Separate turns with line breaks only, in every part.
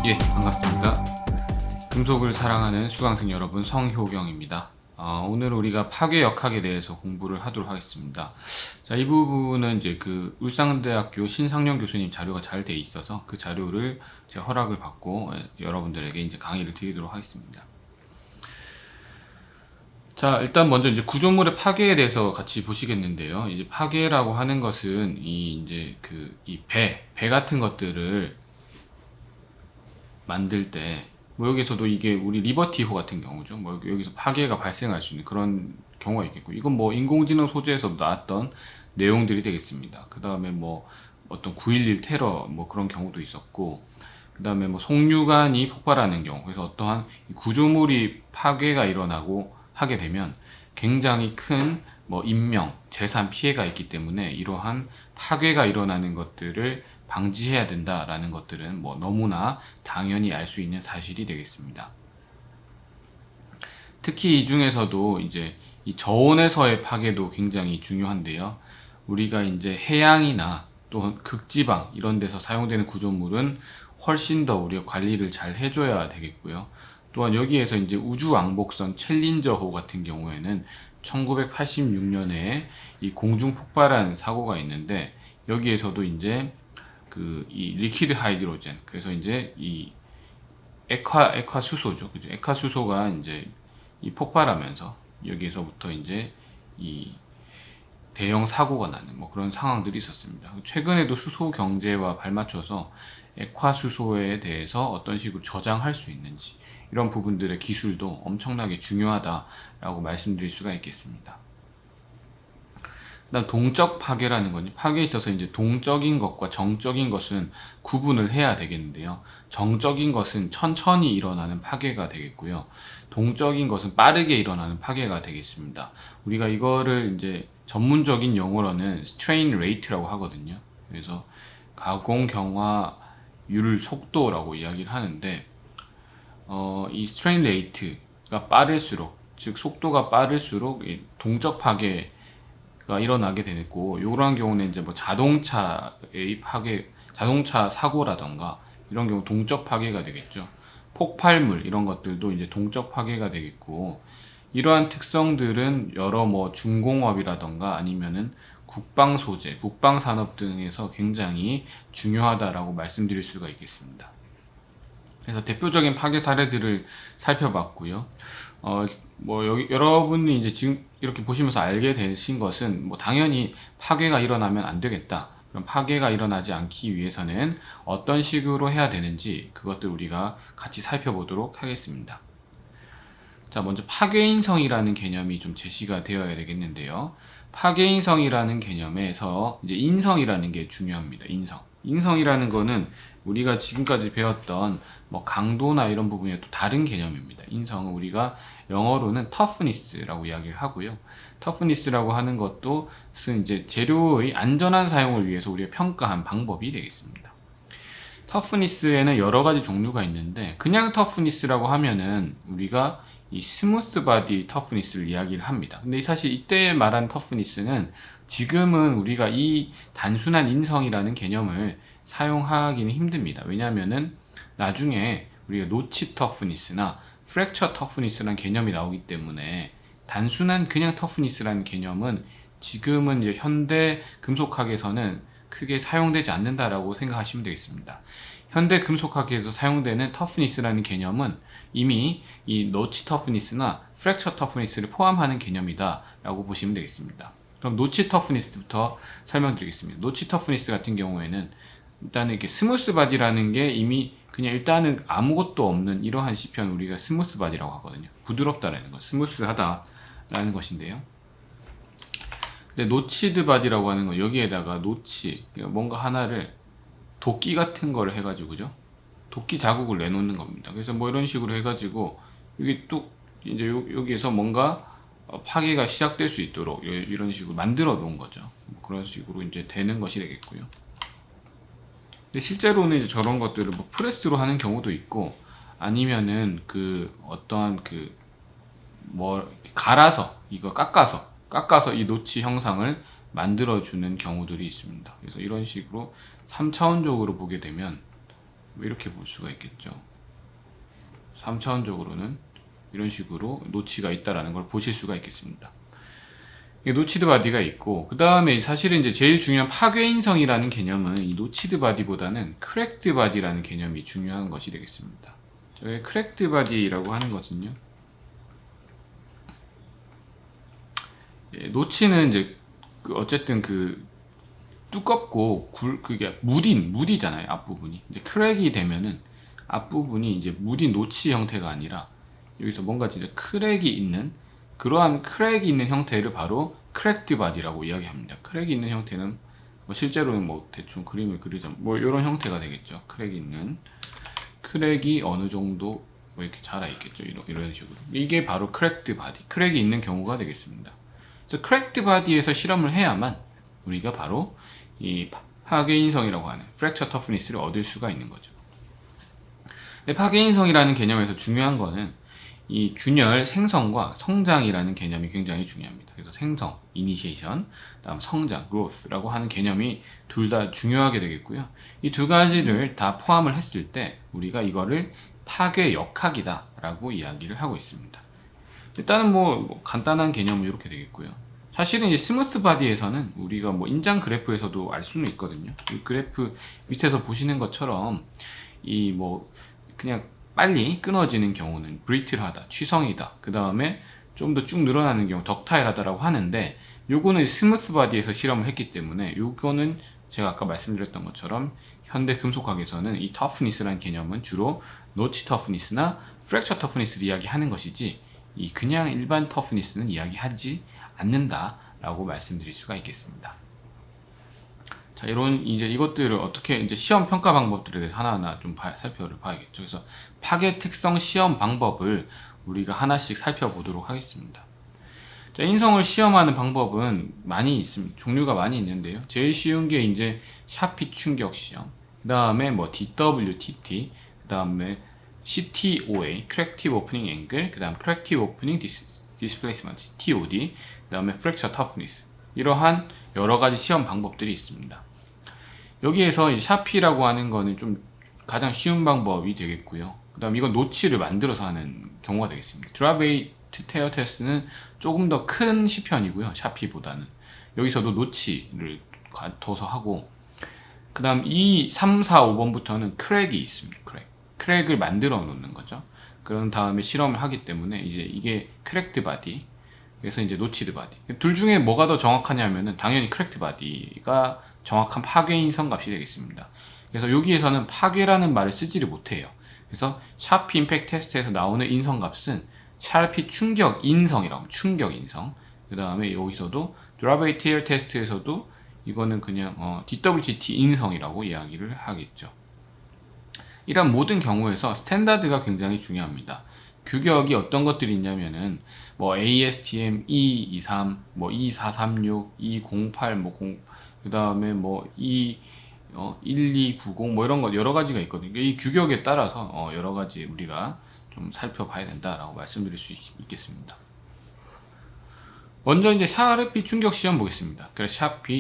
예, 반갑습니다. 금속을 사랑하는 수강생 여러분, 성효경입니다. 오늘 우리가 파괴 역학에 대해서 공부를 하도록 하겠습니다. 자, 이 부분은 이제 그 울산대학교 신상영 교수님 자료가 잘 돼 있어서 그 자료를 제가 허락을 받고 여러분들에게 이제 강의를 드리도록 하겠습니다. 자, 일단 먼저 이제 구조물의 파괴에 대해서 같이 보시겠는데요. 이제 파괴라고 하는 것은 배 같은 것들을 만들 때, 뭐 여기서도 이게 우리 리버티호 같은 경우죠. 뭐 여기서 파괴가 발생할 수 있는 그런 경우가 있겠고, 이건 뭐 인공지능 소재에서 나왔던 내용들이 되겠습니다. 그 다음에 뭐 어떤 9.11 테러 뭐 그런 경우도 있었고, 그 다음에 뭐 송유관이 폭발하는 경우, 그래서 어떠한 구조물이 파괴가 일어나고 하게 되면 굉장히 큰 뭐 인명, 재산 피해가 있기 때문에 이러한 파괴가 일어나는 것들을 방지해야 된다라는 것들은 뭐 너무나 당연히 알 수 있는 사실이 되겠습니다. 특히 이 중에서도 이제 이 저온에서의 파괴도 굉장히 중요한데요. 우리가 이제 해양이나 또 극지방 이런 데서 사용되는 구조물은 훨씬 더 우리가 관리를 잘 해줘야 되겠고요. 또한 여기에서 이제 우주왕복선 챌린저호 같은 경우에는 1986년에 이 공중 폭발한 사고가 있는데, 여기에서도 이제 이 리퀴드 하이드로젠, 그래서 이제 이 액화 수소죠, 그죠? 액화 수소가 이제 이 폭발하면서 여기에서부터 이제 이 대형 사고가 나는 뭐 그런 상황들이 있었습니다. 최근에도 수소 경제와 발맞춰서 액화 수소에 대해서 어떤 식으로 저장할 수 있는지, 이런 부분들의 기술도 엄청나게 중요하다라고 말씀드릴 수가 있겠습니다. 그다음 동적 파괴라는 건, 파괴에 있어서 이제 동적인 것과 정적인 것은 구분을 해야 되겠는데요. 정적인 것은 천천히 일어나는 파괴가 되겠고요. 동적인 것은 빠르게 일어나는 파괴가 되겠습니다. 우리가 이거를 이제 전문적인 용어로는 strain rate라고 하거든요. 그래서 가공 경화율 속도라고 이야기를 하는데, 이 strain rate가 빠를수록, 즉 속도가 빠를수록 이 동적 파괴가 일어나게 되고, 이런 경우는 이제 뭐 자동차의 파괴, 자동차 사고라던가 이런 경우 동적 파괴가 되겠죠. 폭발물 이런 것들도 이제 동적 파괴가 되겠고, 이러한 특성들은 여러 뭐 중공업이라던가 아니면은 국방 소재, 국방 산업 등에서 굉장히 중요하다라고 말씀드릴 수가 있겠습니다. 그래서 대표적인 파괴 사례들을 살펴봤고요. 뭐 여러분이 이제 지금 이렇게 보시면서 알게 되신 것은, 뭐 당연히 파괴가 일어나면 안 되겠다. 그럼 파괴가 일어나지 않기 위해서는 어떤 식으로 해야 되는지, 그것들 우리가 같이 살펴보도록 하겠습니다. 자, 먼저 파괴인성이라는 개념이 좀 제시가 되어야 되겠는데요. 파괴인성이라는 개념에서 이제 인성이라는 게 중요합니다. 인성이라는 거는 우리가 지금까지 배웠던 뭐 강도나 이런 부분이 또 다른 개념입니다. 인성은 우리가 영어로는 toughness라고 이야기를 하고요. toughness라고 하는 것도 이제 재료의 안전한 사용을 위해서 우리가 평가한 방법이 되겠습니다. 터프니스에는 여러 가지 종류가 있는데, 그냥 터프니스라고 하면은 우리가 이 스무스 바디 터프니스를 이야기를 합니다. 근데 사실 이때 말한 터프니스는 지금은 우리가 이 단순한 인성이라는 개념을 사용하기는 힘듭니다. 왜냐하면은 나중에 우리가 노치 터프니스나 프랙처 터프니스라는 개념이 나오기 때문에, 단순한 그냥 터프니스라는 개념은 지금은 이제 현대 금속학에서는 크게 사용되지 않는다라고 생각하시면 되겠습니다. 현대 금속학에서 사용되는 터프니스라는 개념은 이미 이 노치 터프니스나 프랙처 터프니스를 포함하는 개념이다 라고 보시면 되겠습니다. 그럼 노치 터프니스부터 설명드리겠습니다. 노치 터프니스 같은 경우에는 일단은 이렇게 스무스 바디라는 게 이미 그냥 일단은 아무것도 없는 이러한 시편, 우리가 스무스 바디라고 하거든요. 부드럽다라는 것, 스무스하다라는 것인데요. 근데 노치드 바디라고 하는 건, 여기에다가 노치, 뭔가 하나를 도끼 같은 거를 해가지고, 그죠? 도끼 자국을 내놓는 겁니다. 그래서 뭐 이런 식으로 해가지고 여기 또 이제 여기에서 뭔가 파괴가 시작될 수 있도록 이런 식으로 만들어 놓은 거죠. 그런 식으로 이제 되는 것이 되겠고요. 근데 실제로는 이제 저런 것들을 뭐 프레스로 하는 경우도 있고, 아니면은 어떠한 뭐 갈아서, 이거 깎아서 이 노치 형상을 만들어주는 경우들이 있습니다. 그래서 이런 식으로 3차원적으로 보게 되면 뭐 이렇게 볼 수가 있겠죠. 3차원적으로는 이런 식으로 노치가 있다라는 걸 보실 수가 있겠습니다. 노치드 바디가 있고, 그 다음에 사실은 이제 제일 중요한 파괴인성이라는 개념은 이 노치드 바디보다는 크랙드 바디라는 개념이 중요한 것이 되겠습니다. 저희 크랙드 바디라고 하는 것은요, 노치는 이제 어쨌든 두껍고 그게 무디잖아요. 앞부분이 이제 크랙이 되면은 앞부분이 이제 무딘 노치 형태가 아니라 여기서 뭔가 진짜 크랙이 있는, 그러한 크랙이 있는 형태를 바로 크랙드 바디라고 이야기합니다. 크랙이 있는 형태는 뭐 실제로는 뭐 대충 그림을 그리자 뭐 이런 형태가 되겠죠. 크랙이 어느 정도 뭐 이렇게 자라 있겠죠. 이런 식으로 이게 바로 크랙드 바디, 크랙이 있는 경우가 되겠습니다. 그래서 크랙드 바디에서 실험을 해야만 우리가 바로 이 파괴인성이라고 하는 프랙처 터프니스를 얻을 수가 있는 거죠. 파괴인성이라는 개념에서 중요한 거는 이 균열 생성과 성장이라는 개념이 굉장히 중요합니다. 그래서 생성, 이니시에이션, 다음 성장, growth라고 하는 개념이 둘 다 중요하게 되겠고요. 이 두 가지를 다 포함을 했을 때 우리가 이거를 파괴 역학이다라고 이야기를 하고 있습니다. 일단은 뭐 간단한 개념은 이렇게 되겠고요. 사실은 이 스무스 바디에서는 우리가 뭐 인장 그래프에서도 알 수는 있거든요. 이 그래프 밑에서 보시는 것처럼 이 뭐 그냥 빨리 끊어지는 경우는 브리틀하다, 취성이다. 그 다음에 좀 더 쭉 늘어나는 경우 덕타일하다라고 하는데, 요거는 스무스 바디에서 실험을 했기 때문에 요거는 제가 아까 말씀드렸던 것처럼 현대 금속학에서는 이 터프니스라는 개념은 주로 노치 터프니스나 프랙처 터프니스를 이야기하는 것이지 이 그냥 일반 터프니스는 이야기하지 않는다라고 말씀드릴 수가 있겠습니다. 자, 이제 이것들을 어떻게 이제 시험 평가 방법들에 대해서 하나하나 좀 살펴봐야겠죠. 그래서 파괴 특성 시험 방법을 우리가 하나씩 살펴보도록 하겠습니다. 자, 인성을 시험하는 방법은 많이 있습니다. 종류가 많이 있는데요. 제일 쉬운 게 이제 샤피 충격 시험, 그 다음에 뭐 DWTT, 그 다음에 CTOA, Corrective Opening Angle, 그 다음 Corrective Opening Displacement, CTOD, 그 다음에 Fracture Toughness. 이러한 여러 가지 시험 방법들이 있습니다. 여기에서 이 샤피라고 하는 거는 좀 가장 쉬운 방법이 되겠고요. 그 다음 이건 노치를 만들어서 하는 경우가 되겠습니다. 드랍웨이트 테어 테스트는 조금 더 큰 시편이고요. 샤피보다는. 여기서도 노치를 둬서 하고, 그 다음 2, 3, 4, 5번부터는 크랙이 있습니다. 크랙을 만들어 놓는 거죠. 그런 다음에 실험을 하기 때문에 이제 이게 크랙드 바디, 그래서 이제 노치드 바디. 둘 중에 뭐가 더 정확하냐면은 당연히 크랙드 바디가 정확한 파괴 인성 값이 되겠습니다. 그래서 여기에서는 파괴라는 말을 쓰지를 못해요. 그래서 샤피 임팩트 테스트에서 나오는 인성 값은 샤피 충격 인성이라고, 충격 인성. 그 다음에 여기서도 드랍웨이 테일 테스트에서도 이거는 그냥 DWTT 인성이라고 이야기를 하겠죠. 이런 모든 경우에서 스탠다드가 굉장히 중요합니다. 규격이 어떤 것들이 있냐면은 뭐 ASTM 223, 뭐 2436, 208, 그 다음에 뭐 1290 뭐 이런 거 여러 가지가 있거든요. 이 규격에 따라서 여러 가지 우리가 좀 살펴봐야 된다라고 말씀드릴 수 있겠습니다. 먼저 이제 샤르피 충격 시험 보겠습니다. 그래서 샤피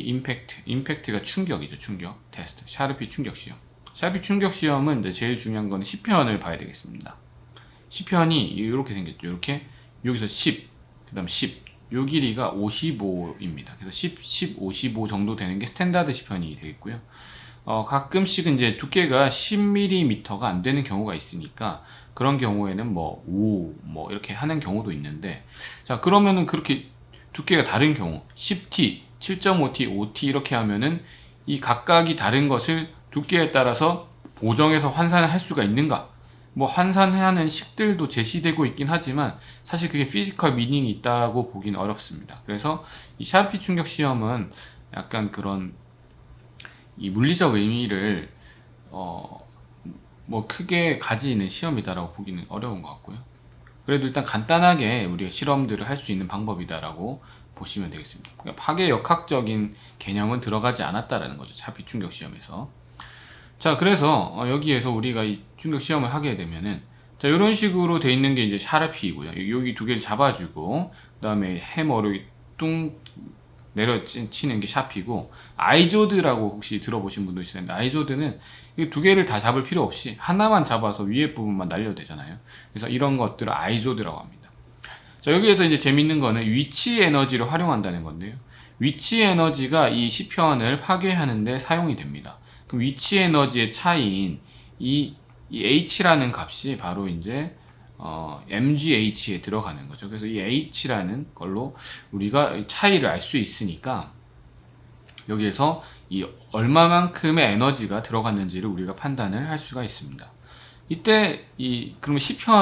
임팩트가 충격이죠. 충격 테스트. 샤르피 충격 시험. 샤르피 충격 시험은 이제 제일 중요한 거는 시편을 봐야 되겠습니다. 시편이 이렇게 생겼죠. 이렇게 여기서 10, 그 다음 10, 요 길이가 55입니다. 그래서 10, 55 정도 되는 게 스탠다드 시편이 되겠고요. 가끔씩은 이제 두께가 10mm가 안 되는 경우가 있으니까 그런 경우에는 뭐 5, 뭐 이렇게 하는 경우도 있는데, 자, 그러면은 그렇게 두께가 다른 경우 10T, 7.5T, 5T 이렇게 하면은 이 각각이 다른 것을 두께에 따라서 보정해서 환산을 할 수가 있는가? 뭐 환산하는 식들도 제시되고 있긴 하지만 사실 그게 피지컬 미닝이 있다고 보기는 어렵습니다. 그래서 이 샤르피 충격 시험은 약간 그런 이 물리적 의미를 뭐 크게 가지는 시험이다라고 보기는 어려운 것 같고요. 그래도 일단 간단하게 우리가 실험들을 할 수 있는 방법이다라고 보시면 되겠습니다. 그러니까 파괴 역학적인 개념은 들어가지 않았다라는 거죠. 샤르피 충격 시험에서. 자, 그래서 여기에서 우리가 이 충격 시험을 하게 되면은, 자, 이런 식으로 돼 있는 게 이제 샤르피이고요. 여기 두 개를 잡아주고, 그 다음에 해머로 내려치는 게 샤피고, 아이조드라고 혹시 들어보신 분도 있을 텐데, 아이조드는 이 두 개를 다 잡을 필요 없이 하나만 잡아서 위에 부분만 날려도 되잖아요. 그래서 이런 것들을 아이조드라고 합니다. 자, 여기에서 이제 재밌는 거는 위치 에너지를 활용한다는 건데요. 위치 에너지가 이 시편을 파괴하는데 사용이 됩니다. 그럼 위치 에너지의 차이인 이 H라는 값이 바로 이제 MGH에 들어가는 거죠. 그래서 이 H라는 걸로 우리가 차이를 알 수 있으니까 여기에서 이 얼마만큼의 에너지가 들어갔는지를 우리가 판단을 할 수가 있습니다. 이때 그러면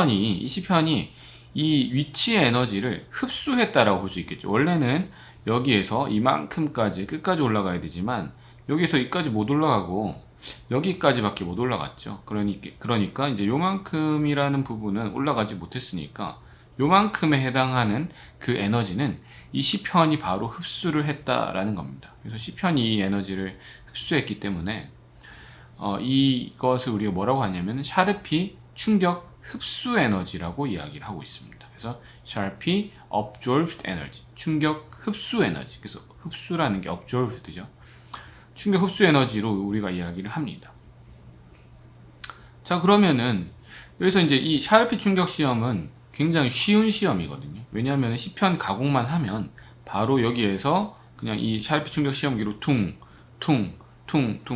이 시편이 이 위치 에너지를 흡수했다라고 볼 수 있겠죠. 원래는 여기에서 이만큼까지 끝까지 올라가야 되지만 여기서 여기까지 못 올라가고 여기까지밖에 못 올라갔죠. 그러니까 이제 요만큼이라는 부분은 올라가지 못했으니까 요만큼에 해당하는 그 에너지는 이 시편이 바로 흡수를 했다라는 겁니다. 그래서 시편이 이 에너지를 흡수했기 때문에 이것을 우리가 뭐라고 하냐면 샤르피 충격 흡수 에너지라고 이야기를 하고 있습니다. 그래서 샤르피 absorbed energy, 충격 흡수 에너지. 그래서 흡수라는 게 absorbed죠. 충격 흡수 에너지로 우리가 이야기를 합니다. 자, 그러면은 여기서 이제 이 샤르피 충격 시험은 굉장히 쉬운 시험이거든요. 왜냐하면 시편 가공만 하면 바로 여기에서 그냥 이 샤르피 충격 시험기로 퉁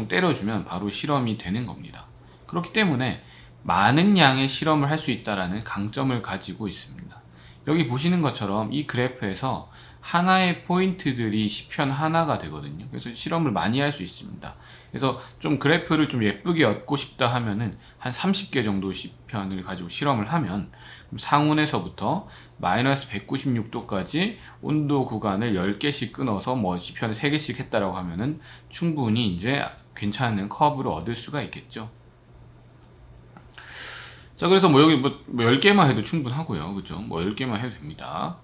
때려주면 바로 실험이 되는 겁니다. 그렇기 때문에 많은 양의 실험을 할 수 있다는 강점을 가지고 있습니다. 여기 보시는 것처럼 이 그래프에서 하나의 포인트들이 시편 하나가 되거든요. 그래서 실험을 많이 할 수 있습니다. 그래서 좀 그래프를 좀 예쁘게 얻고 싶다 하면은 한 30개 정도 시편을 가지고 실험을 하면 상온에서부터 마이너스 196도까지 온도 구간을 10개씩 끊어서 뭐 시편을 3개씩 했다라고 하면은 충분히 이제 괜찮은 커브를 얻을 수가 있겠죠. 자, 그래서 뭐 여기 뭐 10개만 해도 충분하고요. 그죠? 뭐 10개만 해도 됩니다.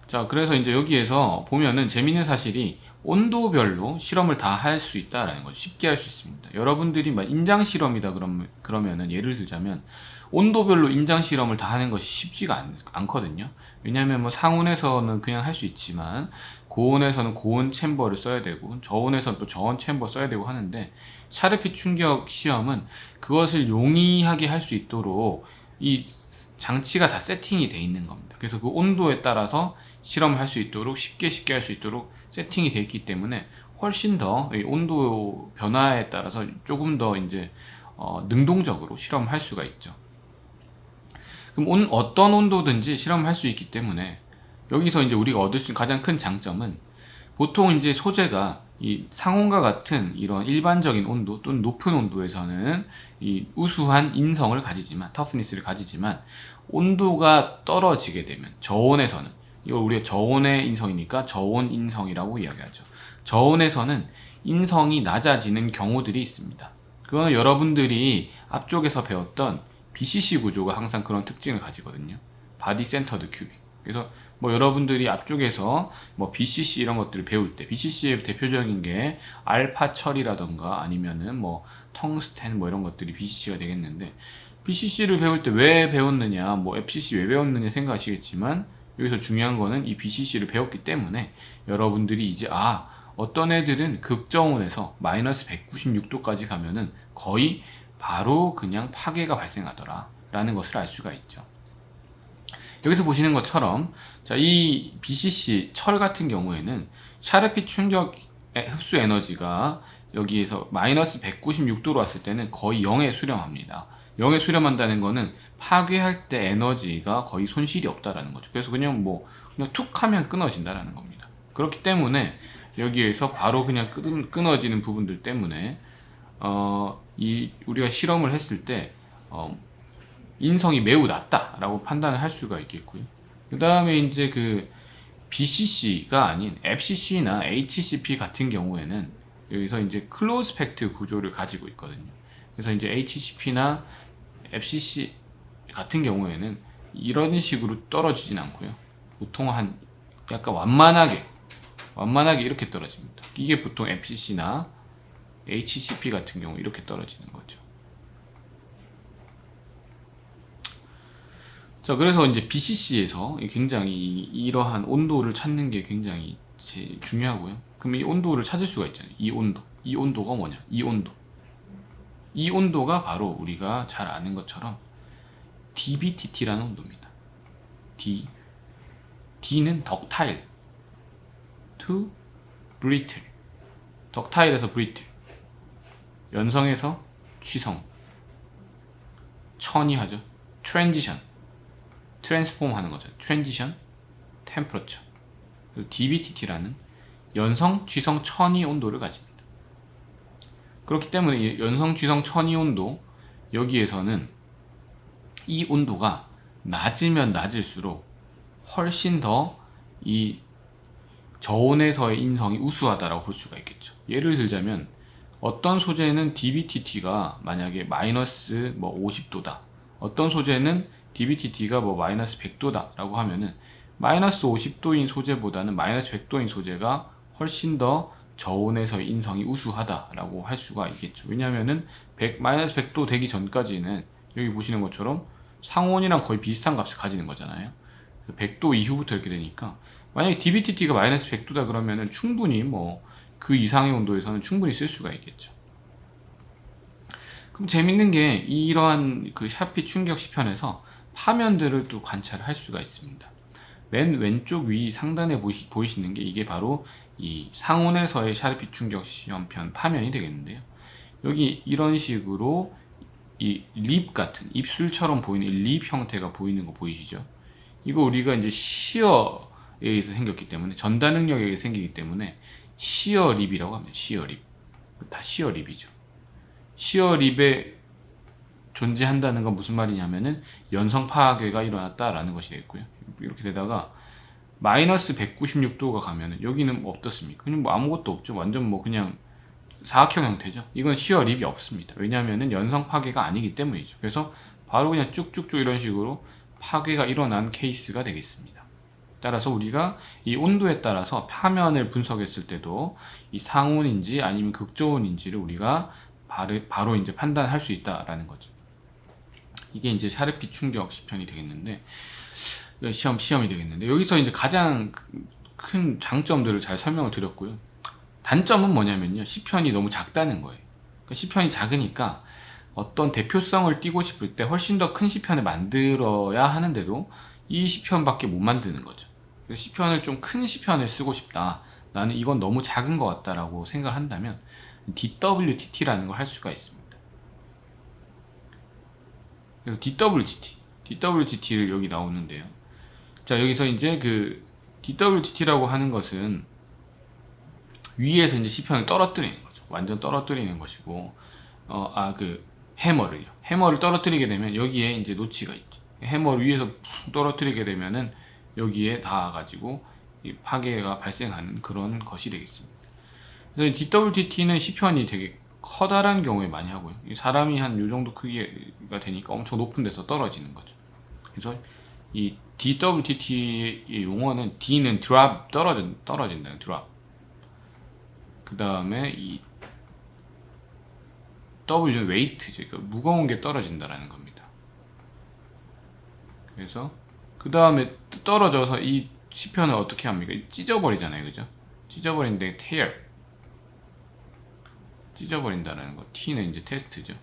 자, 그래서 이제 여기에서 보면은 재밌는 사실이 온도별로 실험을 다 할 수 있다라는 거죠. 쉽게 할 수 있습니다. 여러분들이 막 인장 실험이다 그러면은 예를 들자면 온도별로 인장 실험을 다 하는 것이 쉽지가 않거든요. 왜냐하면 뭐 상온에서는 그냥 할 수 있지만 고온에서는 고온 챔버를 써야 되고 저온에서는 또 저온 챔버 써야 되고 하는데 샤르피 충격 시험은 그것을 용이하게 할 수 있도록 이 장치가 다 세팅이 돼 있는 겁니다. 그래서 그 온도에 따라서 실험을 할 수 있도록 쉽게 할 수 있도록 세팅이 되어 있기 때문에 훨씬 더 온도 변화에 따라서 조금 더 이제 능동적으로 실험을 할 수가 있죠. 그럼 어떤 온도든지 실험을 할 수 있기 때문에 여기서 이제 우리가 얻을 수 있는 가장 큰 장점은 보통 이제 소재가 이 상온과 같은 이런 일반적인 온도 또는 높은 온도에서는 이 우수한 인성을 가지지만 터프니스를 가지지만 온도가 떨어지게 되면 저온에서는 이걸 우리가 저온의 인성이니까 저온 인성이라고 이야기하죠. 저온에서는 인성이 낮아지는 경우들이 있습니다. 그거는 여러분들이 앞쪽에서 배웠던 BCC 구조가 항상 그런 특징을 가지거든요. 바디 센터드 큐빅. 그래서 뭐 여러분들이 앞쪽에서 뭐 BCC 이런 것들을 배울 때 BCC의 대표적인 게 알파 철이라던가 아니면은 뭐 텅스텐 뭐 이런 것들이 BCC가 되겠는데 BCC를 배울 때 왜 배웠느냐 뭐 FCC 왜 배웠느냐 생각하시겠지만 여기서 중요한 거는 이 BCC를 배웠기 때문에 여러분들이 이제 어떤 애들은 극저온에서 마이너스 196도까지 가면은 거의 바로 그냥 파괴가 발생하더라 라는 것을 알 수가 있죠. 여기서 보시는 것처럼 이 BCC 철 같은 경우에는 샤르피 충격 흡수 에너지가 여기에서 마이너스 196도로 왔을 때는 거의 0에 수렴합니다. 0에 수렴한다는 거는 파괴할 때 에너지가 거의 손실이 없다라는 거죠. 그래서 그냥 툭 하면 끊어진다라는 겁니다. 그렇기 때문에 여기에서 바로 그냥 끊어지는 부분들 때문에 우리가 실험을 했을 때 인성이 매우 낮다라고 판단을 할 수가 있겠고요. 그 다음에 이제 그 BCC가 아닌 FCC나 HCP 같은 경우에는 여기서 이제 클로즈 팩트 구조를 가지고 있거든요. 그래서 이제 HCP나 FCC 같은 경우에는 이런 식으로 떨어지진 않고요. 보통 약간 완만하게 이렇게 떨어집니다. 이게 보통 FCC나 HCP 같은 경우 이렇게 떨어지는 거죠. 자, 그래서 이제 BCC에서 굉장히 이러한 온도를 찾는 게 굉장히 제일 중요하고요. 그럼 이 온도를 찾을 수가 있잖아요. 이 온도가 뭐냐? 이 온도가 바로 우리가 잘 아는 것처럼 dBTT라는 온도입니다. D는 덕타일, to brittle, 덕타일에서 brittle, 연성에서 취성, 천이하죠. transition, 트랜스폼 하는 거죠. transition, temperature. dBTT라는 연성, 취성, 천이 온도를 가집니다. 그렇기 때문에 이 연성, 취성, 천이 온도, 여기에서는 이 온도가 낮으면 낮을수록 훨씬 더 이 저온에서의 인성이 우수하다라고 볼 수가 있겠죠. 예를 들자면 어떤 소재는 dBTT가 만약에 마이너스 뭐 50도다, 어떤 소재는 dBTT가 뭐 마이너스 100도다 라고 하면은 마이너스 50도인 소재보다는 마이너스 100도인 소재가 훨씬 더 저온에서의 인성이 우수하다라고 할 수가 있겠죠. 왜냐하면은 마이너스 100도 되기 전까지는 여기 보시는 것처럼 상온이랑 거의 비슷한 값을 가지는 거잖아요. 100도 이후부터 이렇게 되니까 만약에 dBTT가 마이너스 100도다 그러면은 충분히 뭐 그 이상의 온도에서는 충분히 쓸 수가 있겠죠. 그럼 재밌는 게 이러한 그 샤피 충격 시편에서 파면들을 또 관찰할 수가 있습니다. 맨 왼쪽 위 상단에 보이시는 게 이게 바로 이 상온에서의 샤피 충격 시험편 파면이 되겠는데요. 여기 이런 식으로 이 립 같은 입술처럼 보이는 이 립 형태가 보이는 거 보이시죠? 이거 우리가 이제 시어에 의해서 생겼기 때문에, 전달 능력에 의해서 생기기 때문에 시어 립이라고 합니다. 시어 립. 다 시어 립이죠. 시어 립에 존재한다는 건 무슨 말이냐면은 연성 파괴가 일어났다라는 것이 되겠고요. 이렇게 되다가 마이너스 196도가 가면은 여기는 뭐 어떻습니까? 그냥 뭐 아무것도 없죠. 완전 뭐 그냥 사각형 형태죠. 이건 시어 립이 없습니다. 왜냐하면은 연성 파괴가 아니기 때문이죠. 그래서 바로 그냥 쭉쭉쭉 이런 식으로 파괴가 일어난 케이스가 되겠습니다. 따라서 우리가 이 온도에 따라서 파면을 분석했을 때도 이 상온인지 아니면 극저온인지를 우리가 바로 이제 판단할 수 있다라는 거죠. 이게 이제 샤르피 충격 시편이 되겠는데, 시험이 되겠는데, 여기서 이제 가장 큰 장점들을 잘 설명을 드렸고요. 단점은 뭐냐면요, 시편이 너무 작다는 거예요. 그러니까 시편이 작으니까 어떤 대표성을 띄고 싶을 때 훨씬 더 큰 시편을 만들어야 하는데도 이 시편밖에 못 만드는 거죠. 그래서 시편을 좀 큰 시편을 쓰고 싶다, 나는 이건 너무 작은 것 같다라고 생각을 한다면 DWTT라는 걸 할 수가 있습니다. 그래서 DWTT를 여기 나오는데요. 자, 여기서 이제 그 DWTT라고 하는 것은 위에서 이제 시편을 떨어뜨리는 거죠. 완전 떨어뜨리는 것이고, 해머를 떨어뜨리게 되면 여기에 이제 노치가 있죠. 해머를 위에서 떨어뜨리게 되면은 여기에 닿아가지고 이 파괴가 발생하는 그런 것이 되겠습니다. 그래서 DWTT는 시편이 되게 커다란 경우에 많이 하고요. 사람이 한 요 정도 크기가 되니까 엄청 높은 데서 떨어지는 거죠. 그래서 이 DWTT의 용어는 D는 drop, 떨어진다는 drop. 그 다음에 이 W는 weight죠. 그러니까 무거운 게 떨어진다라는 겁니다. 그래서 그 다음에 떨어져서 이 시편을 어떻게 합니까? 찢어버리잖아요, 그죠? 찢어버리는데 찢어버린다는 거. T는 이제 테스트죠.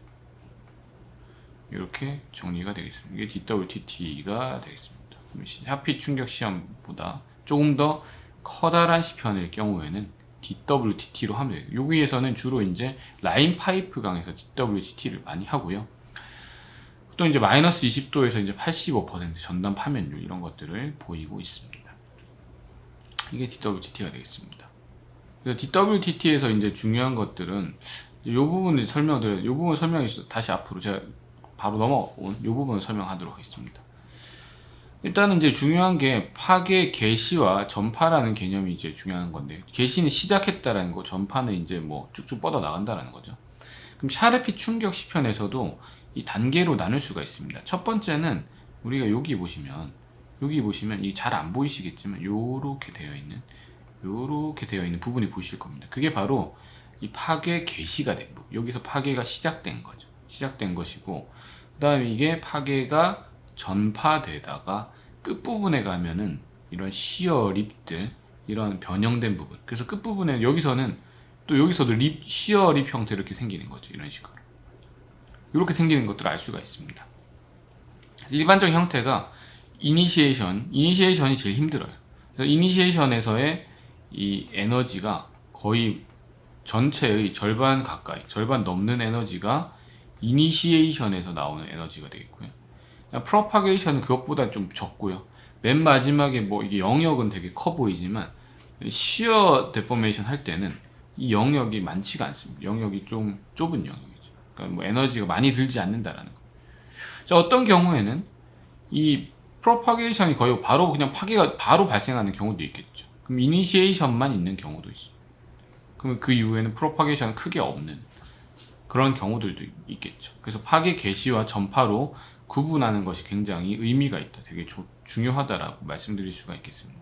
이렇게 정리가 되겠습니다. 이게 DWTT가 되겠습니다. 샤피 충격 시험보다 조금 더 커다란 시편일 경우에는 DWTT로 하면 돼요. 여기에서는 주로 이제 라인 파이프 강에서 DWTT를 많이 하고요. 또 이제 마이너스 20도에서 이제 85% 전단 파면율 이런 것들을 보이고 있습니다. 이게 DWTT가 되겠습니다. 그래서 DWTT에서 이제 중요한 것들은 이 부분을 설명드려요. 이 부분 설명이 다시 앞으로 제가 바로 넘어온 이 부분을 설명하도록 하겠습니다. 일단은 이제 중요한 게 파괴 개시와 전파라는 개념이 이제 중요한 건데, 개시는 시작했다라는 거, 전파는 이제 뭐 쭉쭉 뻗어 나간다라는 거죠. 그럼 샤르피 충격 시편에서도 이 단계로 나눌 수가 있습니다. 첫 번째는 우리가 여기 보시면 이 잘 안 보이시겠지만 요렇게 되어 있는 부분이 보이실 겁니다. 그게 바로 이 파괴 개시가 된 부분. 여기서 파괴가 시작된 거죠. 시작된 것이고, 그 다음에 이게 파괴가 전파되다가 끝부분에 가면은 이런 시어 립들, 이런 변형된 부분. 그래서 끝부분에 여기서는 또 여기서도 시어 립 형태로 이렇게 생기는 거죠. 이런 식으로. 이렇게 생기는 것들을 알 수가 있습니다. 일반적인 형태가 이니시에이션이 제일 힘들어요. 그래서 이니시에이션에서의 이 에너지가 거의 전체의 절반 가까이, 절반 넘는 에너지가 이니시에이션에서 나오는 에너지가 되겠고요. 프로파게이션은 그것보다 좀 적고요. 맨 마지막에 뭐 이게 영역은 되게 커 보이지만 시어 데포메이션 할 때는 이 영역이 많지가 않습니다. 영역이 좀 좁은 영역이죠. 그러니까 뭐 에너지가 많이 들지 않는다라는 거. 자, 어떤 경우에는 이 프로파게이션이 거의 바로 그냥 파괴가 바로 발생하는 경우도 있겠죠. 그럼 이니시에이션만 있는 경우도 있어요. 그러면 그 이후에는 프로파게이션은 크게 없는 그런 경우들도 있겠죠. 그래서 파괴 개시와 전파로 구분하는 것이 굉장히 의미가 있다. 되게 중요하다라고 말씀드릴 수가 있겠습니다.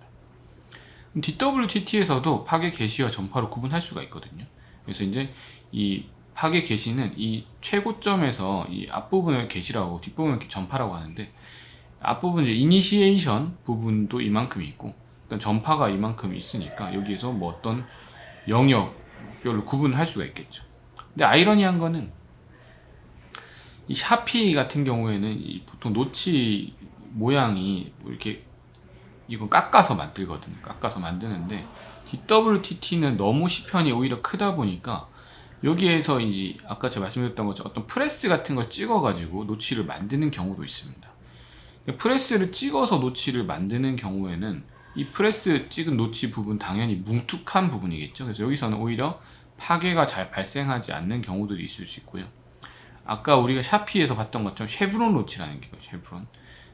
DWTT에서도 파괴 개시와 전파로 구분할 수가 있거든요. 그래서 이제 이 파괴 개시는 이 최고점에서 이 앞부분을 개시라고 뒷부분을 전파라고 하는데, 앞부분 이제 이니시에이션 부분도 이만큼 있고 일단 전파가 이만큼 있으니까 여기에서 뭐 어떤 영역별로 구분할 수가 있겠죠. 근데 아이러니한 거는 이 샤피 같은 경우에는 이 보통 노치 모양이 뭐 이렇게 이건 깎아서 만들거든요. 깎아서 만드는데 DWTT는 너무 시편이 오히려 크다 보니까 여기에서 이제 아까 제가 말씀드렸던 것처럼 어떤 프레스 같은 걸 찍어가지고 노치를 만드는 경우도 있습니다. 프레스를 찍어서 노치를 만드는 경우에는 이 프레스 찍은 노치 부분 당연히 뭉툭한 부분이겠죠. 그래서 여기서는 오히려 파괴가 잘 발생하지 않는 경우들이 있을 수 있고요. 아까 우리가 샤피에서 봤던 것처럼 쉐브론 노치라는 게 있거든요.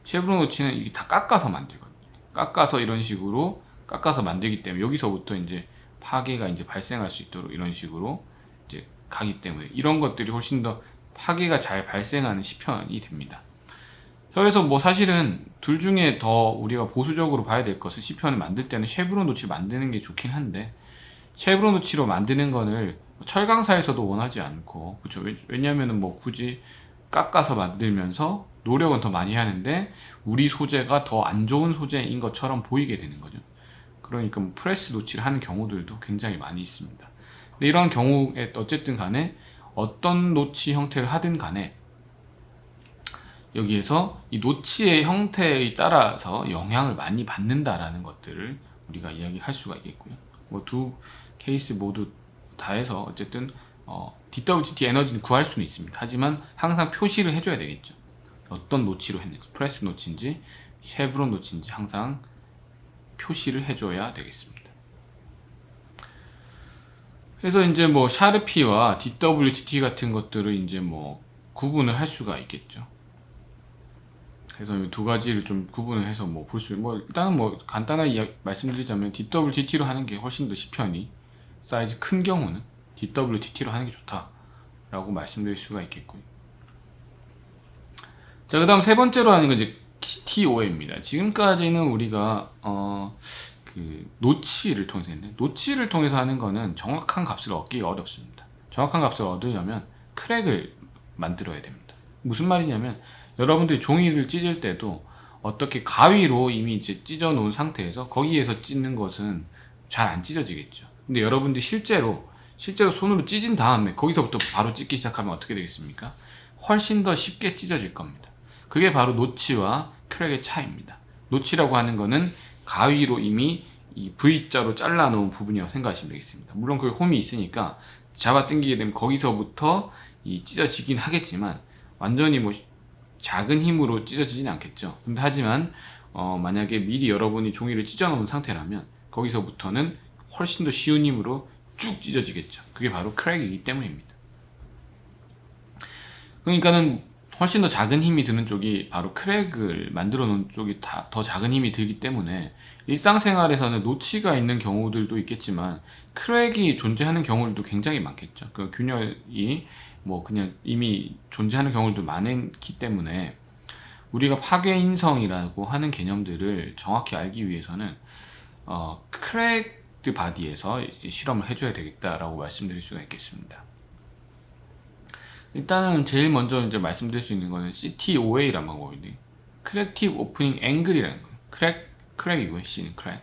쉐브론 노치는 이게 다 깎아서 만들거든요. 깎아서 이런 식으로 깎아서 만들기 때문에 여기서부터 이제 파괴가 이제 발생할 수 있도록 이런 식으로 이제 가기 때문에 이런 것들이 훨씬 더 파괴가 잘 발생하는 시편이 됩니다. 그래서 뭐 사실은 둘 중에 더 우리가 보수적으로 봐야 될 것은 시편을 만들 때는 쉐브론 노치를 만드는 게 좋긴 한데, 쉐브론 노치로 만드는 거를 철강사에서도 원하지 않고, 그렇죠? 왜냐면은 뭐 굳이 깎아서 만들면서 노력은 더 많이 하는데 우리 소재가 더 안 좋은 소재인 것처럼 보이게 되는 거죠. 그러니까 뭐 프레스 노치를 하는 경우들도 굉장히 많이 있습니다. 근데 이런 경우에 어쨌든 간에 어떤 노치 형태를 하든 간에 여기에서 이 노치의 형태에 따라서 영향을 많이 받는다라는 것들을 우리가 이야기할 수가 있겠고요. 뭐 두 케이스 모두 다 해서 어쨌든 DWTT 에너지는 구할 수는 있습니다. 하지만 항상 표시를 해줘야 되겠죠. 어떤 노치로 했는지, 프레스 노치인지 쉐브론 노치인지 항상 표시를 해줘야 되겠습니다. 그래서 이제 뭐 샤르피와 DWTT 같은 것들을 이제 뭐 구분을 할 수가 있겠죠. 그래서 이 두 가지를 좀 구분을 해서 뭐 볼 수, 뭐 일단은 뭐 간단하게 말씀드리자면 DWTT로 하는 게 훨씬 더 시편이 사이즈 큰 경우는 DWTT로 하는 게 좋다라고 말씀드릴 수가 있겠고요. 자, 그 다음 세 번째로 하는 건 이제 TOA입니다. 지금까지는 우리가 그 노치를 통해서 했는데, 노치를 통해서 하는 거는 정확한 값을 얻기가 어렵습니다. 정확한 값을 얻으려면 크랙을 만들어야 됩니다. 무슨 말이냐면 여러분들이 종이를 찢을 때도 어떻게 가위로 이미 이제 찢어 놓은 상태에서 거기에서 찢는 것은 잘 안 찢어지겠죠. 근데 여러분들이 실제로 손으로 찢은 다음에 거기서부터 바로 찢기 시작하면 어떻게 되겠습니까? 훨씬 더 쉽게 찢어질 겁니다. 그게 바로 노치와 크랙의 차이입니다. 노치라고 하는 거는 가위로 이미 이 V자로 잘라 놓은 부분이라고 생각하시면 되겠습니다. 물론 그 홈이 있으니까 잡아 당기게 되면 거기서부터 이 찢어지긴 하겠지만 완전히 뭐 작은 힘으로 찢어지진 않겠죠. 근데 하지만 만약에 미리 여러분이 종이를 찢어 놓은 상태라면 거기서부터는 훨씬 더 쉬운 힘으로 쭉 찢어지겠죠. 그게 바로 크랙이기 때문입니다. 그러니까는 훨씬 더 작은 힘이 드는 쪽이 바로 크랙을 만들어 놓은 쪽이 더 작은 힘이 들기 때문에 일상생활에서는 노치가 있는 경우들도 있겠지만 크랙이 존재하는 경우들도 굉장히 많겠죠. 그 균열이 뭐 그냥 이미 존재하는 경우도 많기 때문에 우리가 파괴인성이라고 하는 개념들을 정확히 알기 위해서는 크랙드 바디에서 실험을 해줘야 되겠다라고 말씀드릴 수가 있겠습니다. 일단은 제일 먼저 이제 말씀드릴 수 있는 거는 CTOA라는 거거든요. 크랙 팁 오프닝 앵글이라는 거예요. 크랙이고요. C는 크랙.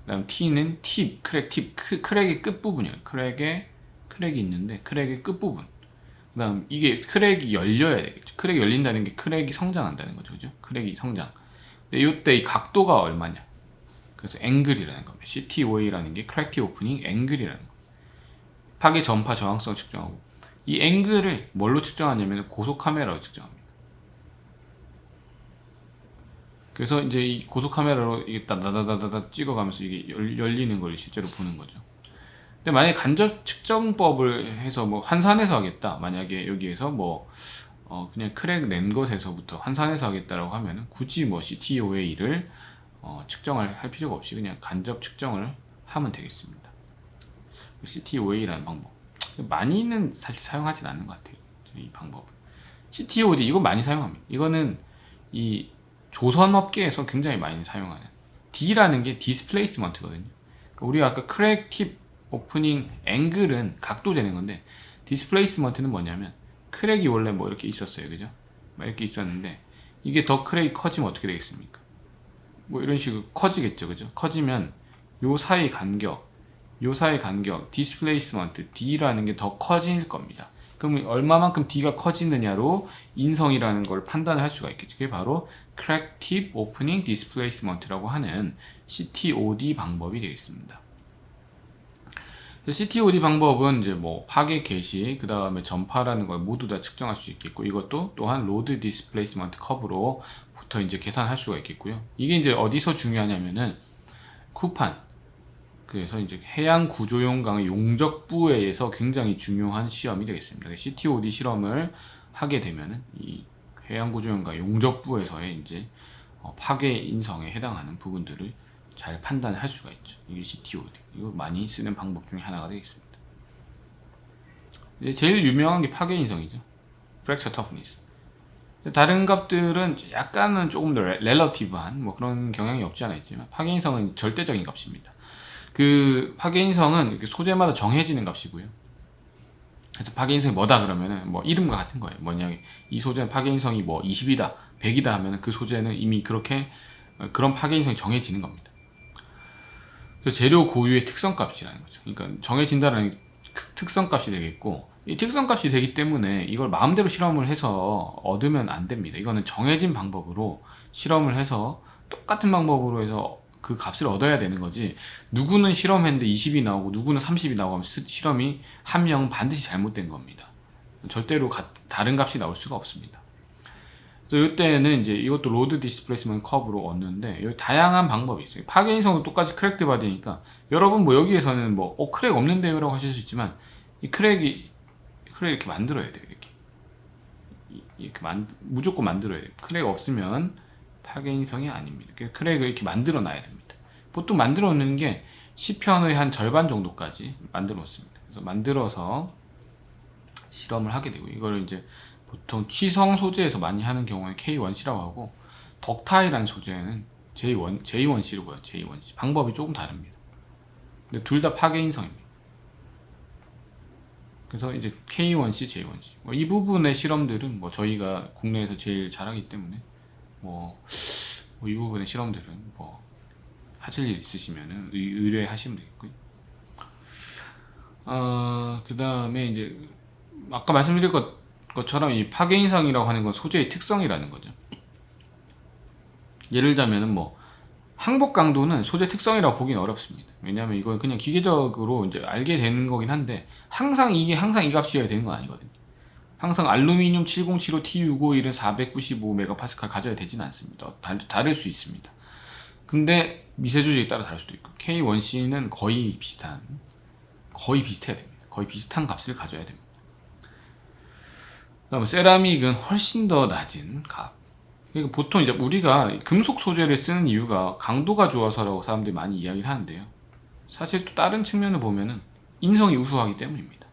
그다음 T는 팁, 크랙 팁, 크랙의 끝부분이에요. 크랙이 있는데 크랙의 끝부분. 그다음 이게 크랙이 열려야 되겠죠. 크랙이 열린다는 게 크랙이 성장한다는 거죠. 그죠? 크랙이 성장. 근데 이때 이 각도가 얼마냐? 그래서 앵글이라는 겁니다. CTOA라는 게 크랙 팁 오프닝 앵글이라는 거. 파괴 전파 저항성 측정하고 이 앵글을 뭘로 측정하냐면 고속 카메라로 측정합니다. 그래서 이제 이 고속 카메라로 이게 다다다다다 찍어가면서 이게 열리는 걸 실제로 보는 거죠. 근데 만약에 간접 측정법을 해서 뭐 환산해서 하겠다. 만약에 여기에서 뭐 그냥 크랙 낸 것에서부터 환산해서 하겠다라고 하면은 굳이 뭐 CTOA를 측정을 할 필요가 없이 그냥 간접 측정을 하면 되겠습니다. CTOA라는 방법. 많이는 사실 사용하진 않는 것 같아요. 이 방법은. CTOD 이거 많이 사용합니다. 이거는 이 조선업계에서 굉장히 많이 사용하는 D라는 게 디스플레이스먼트거든요. 그러니까 우리가 아까 크랙 팁 오프닝 앵글은 각도 재는 건데 디스플레이스먼트는 뭐냐면 크랙이 원래 뭐 이렇게 있었어요. 그죠? 막 이렇게 있었는데 이게 더 크랙이 커지면 어떻게 되겠습니까? 뭐 이런 식으로 커지겠죠. 그죠? 커지면 요 사이 간격 디스플레이스먼트 D라는 게 더 커질 겁니다. 그럼 얼마만큼 D가 커지느냐로 인성이라는 걸 판단을 할 수가 있겠죠. 그게 바로 Crack Tip Opening Displacement라고 하는 CTOD 방법이 되겠습니다. CTOD 방법은 이제 뭐 파괴 개시, 그 다음에 전파라는 걸 모두 다 측정할 수 있겠고, 이것도 또한 로드 디스플레이스먼트 커브로부터 이제 계산할 수가 있겠고요. 이게 이제 어디서 중요하냐면은 쿠판, 그래서 이제 해양 구조용강의 용접부에서 굉장히 중요한 시험이 되겠습니다. CTOD 실험을 하게 되면은 이 해양 구조용강 용접부에서의 이제 파괴 인성에 해당하는 부분들을 잘 판단할 수가 있죠. 이게 CTOD. 이거 많이 쓰는 방법 중에 하나가 되겠습니다. 이제 제일 유명한 게 파괴 인성이죠. Fracture Toughness. 다른 값들은 약간은 조금 더 렐러티브한 뭐 그런 경향이 없지 않아 있지만 파괴 인성은 절대적인 값입니다. 그 파괴 인성은 소재마다 정해지는 값이고요. 그래서 파괴 인성이 뭐다 그러면은 뭐 이름과 같은 거예요. 뭐냐, 이 소재는 파괴 인성이 뭐 20이다, 100이다 하면은 그 소재는 이미 그렇게 그런 파괴 인성이 정해지는 겁니다. 재료 고유의 특성값이라는 거죠. 그러니까 정해진다는 특성값이 되겠고, 이 특성값이 되기 때문에 이걸 마음대로 실험을 해서 얻으면 안 됩니다. 이거는 정해진 방법으로 실험을 해서 똑같은 방법으로 해서 그 값을 얻어야 되는 거지, 누구는 실험했는데 20이 나오고 누구는 30이 나오고 하면 실험이 한 명은 반드시 잘못된 겁니다. 절대로 다른 값이 나올 수가 없습니다. 그래서 이때는 이제 이것도 로드 디스플레이스먼트 커브로 얻는데 여기 다양한 방법이 있어요. 파괴 인성도 똑같이 크랙 받으니까 여러분 뭐 여기에서는 뭐 크랙 없는데요 라고 하실 수 있지만 이 크랙 이렇게 만들어야 돼요. 이렇게 무조건 만들어야 돼요. 크랙 없으면 파괴 인성이 아닙니다. 크랙을 이렇게 만들어 놔야 됩니다. 보통 만들어 놓는 게 시편의 한 절반 정도까지 만들어 놓습니다. 그래서 만들어서 실험을 하게 되고, 이거를 이제 보통 취성 소재에서 많이 하는 경우는 K1C라고 하고, 덕타일한 소재는 J1C로 보여요. J1C. 방법이 조금 다릅니다. 근데 둘 다 파괴 인성입니다. 그래서 이제 K1C, J1C. 이 부분의 실험들은 뭐 저희가 국내에서 제일 잘하기 때문에 이 부분의 실험들은 뭐 하실 일 있으시면은 의뢰하시면 되겠고요. 그 다음에 이제 아까 말씀드린 것처럼 이 파괴 인성이라고 하는 건 소재의 특성이라는 거죠. 예를 들자면은 뭐 항복 강도는 소재 특성이라고 보기는 어렵습니다. 왜냐하면 이건 그냥 기계적으로 이제 알게 되는 거긴 한데 항상 이 값이어야 되는 건 아니거든요. 항상 알루미늄 7075 T651은 495MPa 가져야 되지는 않습니다. 다를 수 있습니다. 근데 미세 조직에 따라 다를 수도 있고, K1C는 거의 비슷해야 됩니다. 거의 비슷한 값을 가져야 됩니다. 그다음에 세라믹은 훨씬 더 낮은 값. 그러니까 보통 이제 우리가 금속 소재를 쓰는 이유가 강도가 좋아서라고 사람들이 많이 이야기를 하는데요. 사실 또 다른 측면을 보면은 인성이 우수하기 때문입니다.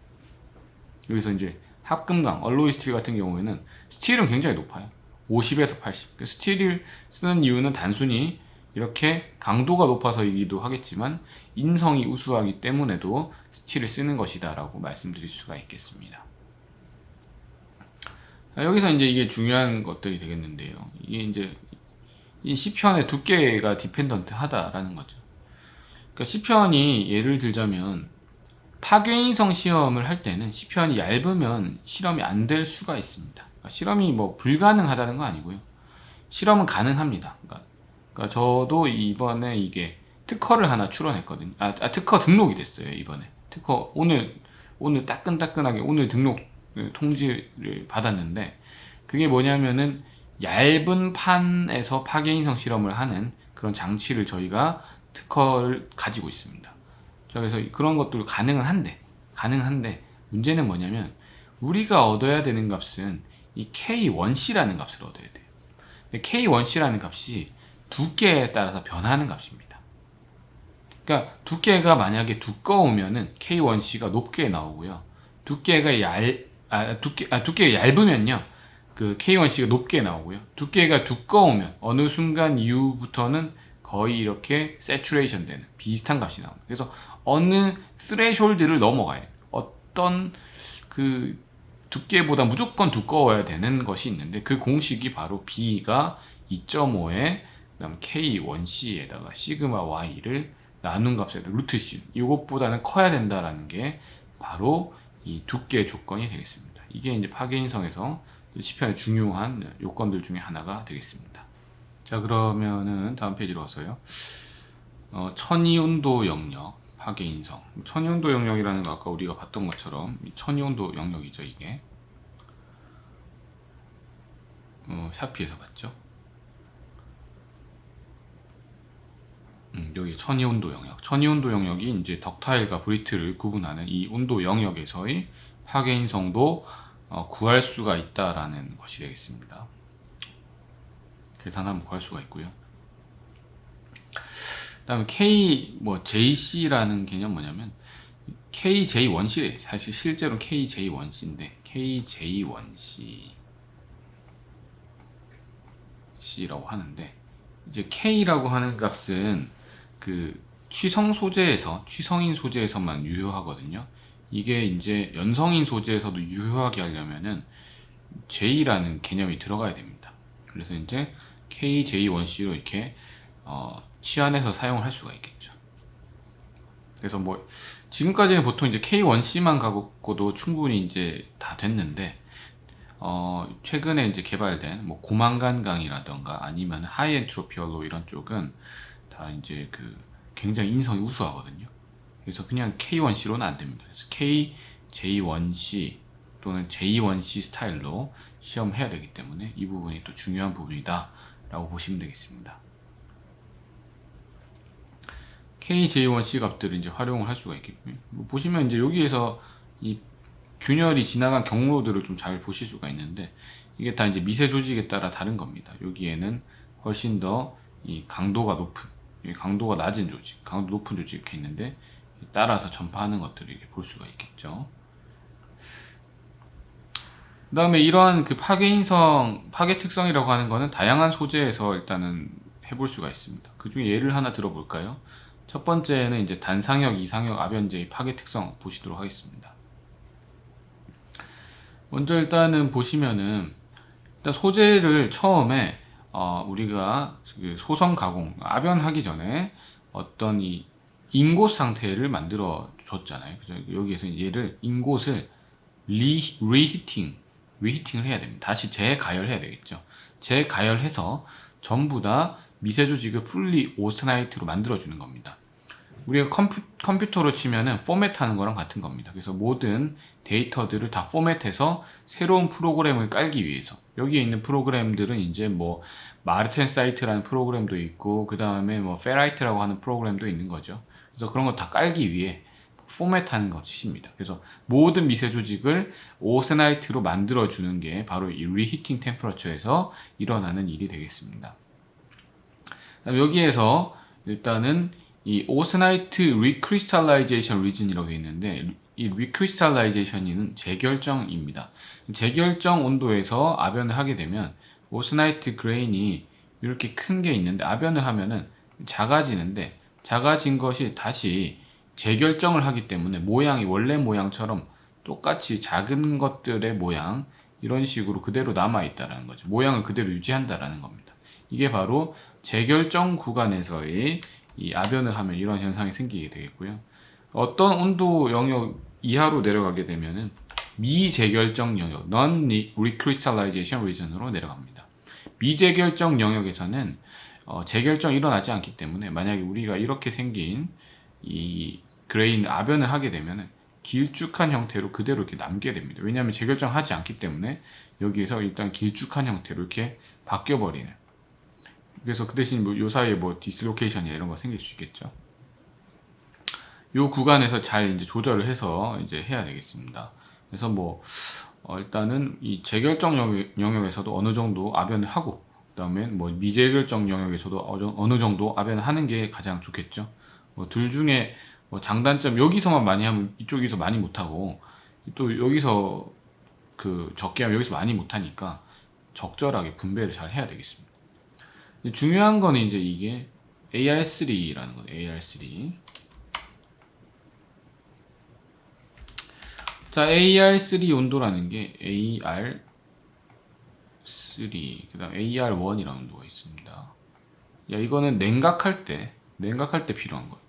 여기서 이제 합금강, 얼로이 스틸 같은 경우에는 스틸은 굉장히 높아요. 50에서 80. 스틸을 쓰는 이유는 단순히 이렇게 강도가 높아서이기도 하겠지만 인성이 우수하기 때문에도 스틸을 쓰는 것이다 라고 말씀드릴 수가 있겠습니다. 여기서 이제 이게 중요한 것들이 되겠는데요. 이게 이제 이 C편의 두께가 디펜던트 하다라는 거죠. 그러니까 시편이 예를 들자면 파괴인성 시험을 할 때는 시편이 얇으면 실험이 안 될 수가 있습니다. 그러니까 실험이 뭐 불가능하다는 건 아니고요. 실험은 가능합니다. 그러니까 저도 이번에 이게 특허를 하나 출원했거든요. 특허 등록이 됐어요, 이번에. 특허 오늘 따끈따끈하게 오늘 등록 통지를 받았는데, 그게 뭐냐면은 얇은 판에서 파괴인성 실험을 하는 그런 장치를 저희가 특허를 가지고 있습니다. 그래서 그런 것도 가능한데 문제는 뭐냐면 우리가 얻어야 되는 값은 이 K1C라는 값을 얻어야 돼요. 근데 K1C라는 값이 두께에 따라서 변하는 값입니다. 그러니까 두께가 만약에 두꺼우면은 K1C가 높게 나오고요. 두께가 얇으면요, 그 K1C가 높게 나오고요. 두께가 두꺼우면 어느 순간 이후부터는 거의 이렇게 세츄레이션 되는 비슷한 값이 나옵니다. 그래서 어느 스레숄드를 넘어가야 돼요. 어떤 그 두께보다 무조건 두꺼워야 되는 것이 있는데, 그 공식이 바로 B가 2.5에 그다음 K1C에다가 시그마 Y를 나눈 값에다 루트 C, 이것보다는 커야 된다라는 게 바로 이 두께 조건이 되겠습니다. 이게 이제 파괴인성에서 시편의 중요한 요건들 중에 하나가 되겠습니다. 자, 그러면은 다음 페이지로 가서요. 천이온도 영역, 파괴인성. 천이온도 영역이라는 거 아까 우리가 봤던 것처럼 천이온도 영역이죠, 이게. 샤피에서 봤죠. 여기 천이온도 영역. 천이온도 영역이 이제 덕타일과 브리트를 구분하는 이 온도 영역에서의 파괴인성도 구할 수가 있다라는 것이 되겠습니다. 계산하면 구할 수가 있고요. 그다음에 JC라는 개념 뭐냐면 KJ1C, 사실 실제로 KJ1C인데 KJ1C라고 하는데, 이제 K라고 하는 값은 그 취성인 소재에서만 유효하거든요. 이게 이제 연성인 소재에서도 유효하게 하려면은 J라는 개념이 들어가야 됩니다. 그래서 이제 KJ1C로 이렇게 치환해서 사용을 할 수가 있겠죠. 그래서 뭐 지금까지는 보통 이제 K1C만 갖고도 충분히 이제 다 됐는데, 최근에 이제 개발된 뭐 고만간강이라던가 아니면 하이 엔트로피 얼로 이런 쪽은 다 이제 그 굉장히 인성이 우수하거든요. 그래서 그냥 K1C로는 안 됩니다. 그래서 KJ1C 또는 J1C 스타일로 시험해야 되기 때문에 이 부분이 또 중요한 부분이다 라고 보시면 되겠습니다. KJ1C 값들을 이제 활용을 할 수가 있겠고요. 보시면 이제 여기에서 이 균열이 지나간 경로들을 좀 잘 보실 수가 있는데, 이게 다 이제 미세 조직에 따라 다른 겁니다. 여기에는 훨씬 더 이 강도가 낮은 조직, 강도 높은 조직 이렇게 있는데, 따라서 전파하는 것들을 이렇게 볼 수가 있겠죠. 그 다음에 이러한 그 파괴 특성이라고 하는 거는 다양한 소재에서 일단은 해볼 수가 있습니다. 그 중에 예를 하나 들어볼까요? 첫 번째는 이제 단상역, 이상역 아변제의 파괴 특성 보시도록 하겠습니다. 먼저 일단은 보시면은, 일단 소재를 처음에 우리가 그 소성 가공, 아변하기 전에 어떤 이 인곳 상태를 만들어 줬잖아요. 그죠? 여기에서 얘를 인곳을 리히팅을 해야 됩니다. 다시 재가열해야 되겠죠. 재가열해서 전부 다 미세 조직을 풀리 오스나이트로 만들어주는 겁니다. 우리가 컴퓨터로 치면은 포맷하는 거랑 같은 겁니다. 그래서 모든 데이터들을 다 포맷해서 새로운 프로그램을 깔기 위해서, 여기에 있는 프로그램들은 이제 뭐 마르텐사이트라는 프로그램도 있고, 그 다음에 뭐 페라이트라고 하는 프로그램도 있는 거죠. 그래서 그런 거 다 깔기 위해 포맷하는 것입니다. 그래서 모든 미세 조직을 오세나이트로 만들어주는 게 바로 이 리히팅 템퍼러처에서 일어나는 일이 되겠습니다. 여기에서 일단은 이 오세나이트 리크리스탈라이제이션 리즌이라고 되어 있는데, 이 리크리스탈라이제이션은 재결정입니다. 재결정 온도에서 아변을 하게 되면 오세나이트 그레인이 이렇게 큰 게 있는데, 아변을 하면은 작아지는데, 작아진 것이 다시 재결정을 하기 때문에 모양이 원래 모양처럼 똑같이 작은 것들의 모양, 이런 식으로 그대로 남아있다라는 거죠. 모양을 그대로 유지한다라는 겁니다. 이게 바로 재결정 구간에서의 이 아변을 하면 이런 현상이 생기게 되겠고요. 어떤 온도 영역 이하로 내려가게 되면은 미재결정 영역 (Non-recrystallization region)으로 내려갑니다. 미재결정 영역에서는 재결정이 일어나지 않기 때문에 만약에 우리가 이렇게 생긴 이 그레인 아변을 하게 되면은 길쭉한 형태로 그대로 이렇게 남게 됩니다. 왜냐하면 재결정하지 않기 때문에 여기에서 일단 길쭉한 형태로 이렇게 바뀌어 버리는. 그래서 그 대신 요 사이에 디스로케이션이나 이런 거 생길 수 있겠죠. 요 구간에서 잘 이제 조절을 해서 이제 해야 되겠습니다. 그래서 일단은 이 재결정 영역에서도 어느 정도 아변을 하고, 그다음에 미재결정 영역에서도 어느 정도 아변을 하는 게 가장 좋겠죠. 둘 중에 장단점, 여기서만 많이 하면 이쪽에서 많이 못하고, 또 여기서 적게 하면 여기서 많이 못하니까 적절하게 분배를 잘 해야 되겠습니다. 중요한 거는 이제 이게 AR3라는 거예요. AR3. 자, AR3 온도라는 게 AR3, 그 다음 AR1이라는 온도가 있습니다. 이거는 냉각할 때 필요한 거예요.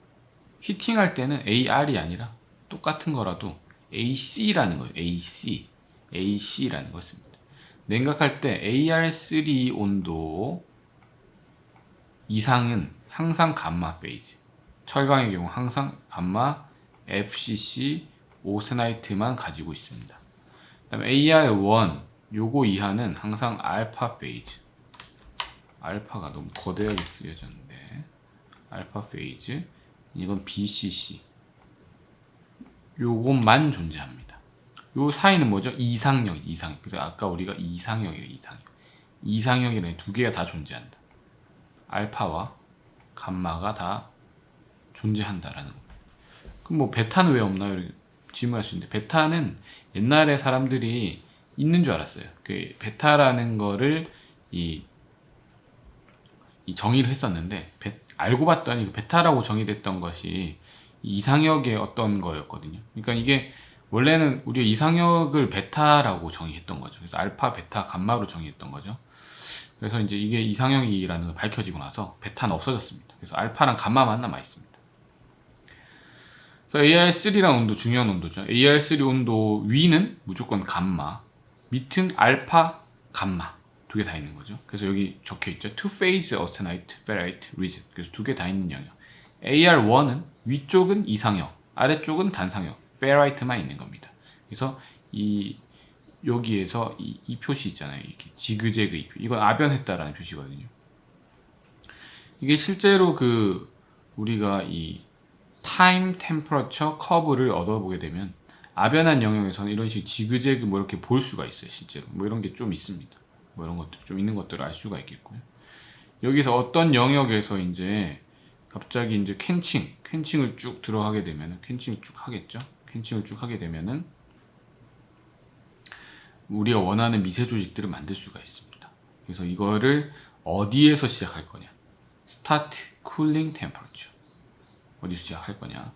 히팅할 때는 AR이 아니라 똑같은 거라도 AC라는 거예요. AC라는 걸 씁니다. 냉각할 때 AR3 온도 이상은 항상 감마 페이즈. 철강의 경우 항상 감마 FCC 오세나이트만 가지고 있습니다. 그 다음에 AR1 요거 이하는 항상 알파 페이즈. 알파가 너무 거대하게 쓰여졌는데 알파 페이즈, 이건 BCC 요것만 존재합니다. 요 사이는 뭐죠? 이상형. 그래서 아까 우리가 이상형이라는 두 개가 다 존재한다. 알파와 감마가 다 존재한다라는 겁니다. 그럼 베타는 왜 없나요? 이렇게 질문할 수 있는데, 베타는 옛날에 사람들이 있는 줄 알았어요. 그 베타라는 거를 이 정의를 했었는데, 알고 봤더니 그 베타라고 정의됐던 것이 이상역의 어떤 거였거든요. 그러니까 이게 원래는 우리가 이상역을 베타라고 정의했던 거죠. 그래서 알파, 베타, 감마로 정의했던 거죠. 그래서 이제 이게 이상형이라는 걸 밝혀지고 나서 베타는 없어졌습니다. 그래서 알파랑 감마만 남아 있습니다. 그래서 AR3랑 온도 중요한 온도죠. AR3 온도 위는 무조건 감마, 밑은 알파, 감마 두 개 다 있는 거죠. 그래서 여기 적혀 있죠. Two phase austenite ferrite region. 그래서 두 개 다 있는 영역. AR1은 위쪽은 이상형, 아래쪽은 단상형, ferrite만 있는 겁니다. 그래서 여기에서 이 표시 있잖아요. 이렇게 지그재그 이 표시. 이건 아변했다라는 표시거든요. 이게 실제로 우리가 이 타임 템퍼러처 커브를 얻어보게 되면 아변한 영역에서는 이런 식 지그재그 이렇게 볼 수가 있어요. 실제로 이런 게 좀 있습니다. 이런 것들 좀 있는 것들을 알 수가 있겠고요. 여기서 어떤 영역에서 이제 갑자기 이제 캔칭을 쭉 들어가게 되면은 캔칭을 쭉 하겠죠. 캔칭을 쭉 하게 되면은 우리가 원하는 미세 조직들을 만들 수가 있습니다. 그래서 이거를 어디에서 시작할 거냐? 스타트 쿨링 템퍼러처. 어디서 시작할 거냐?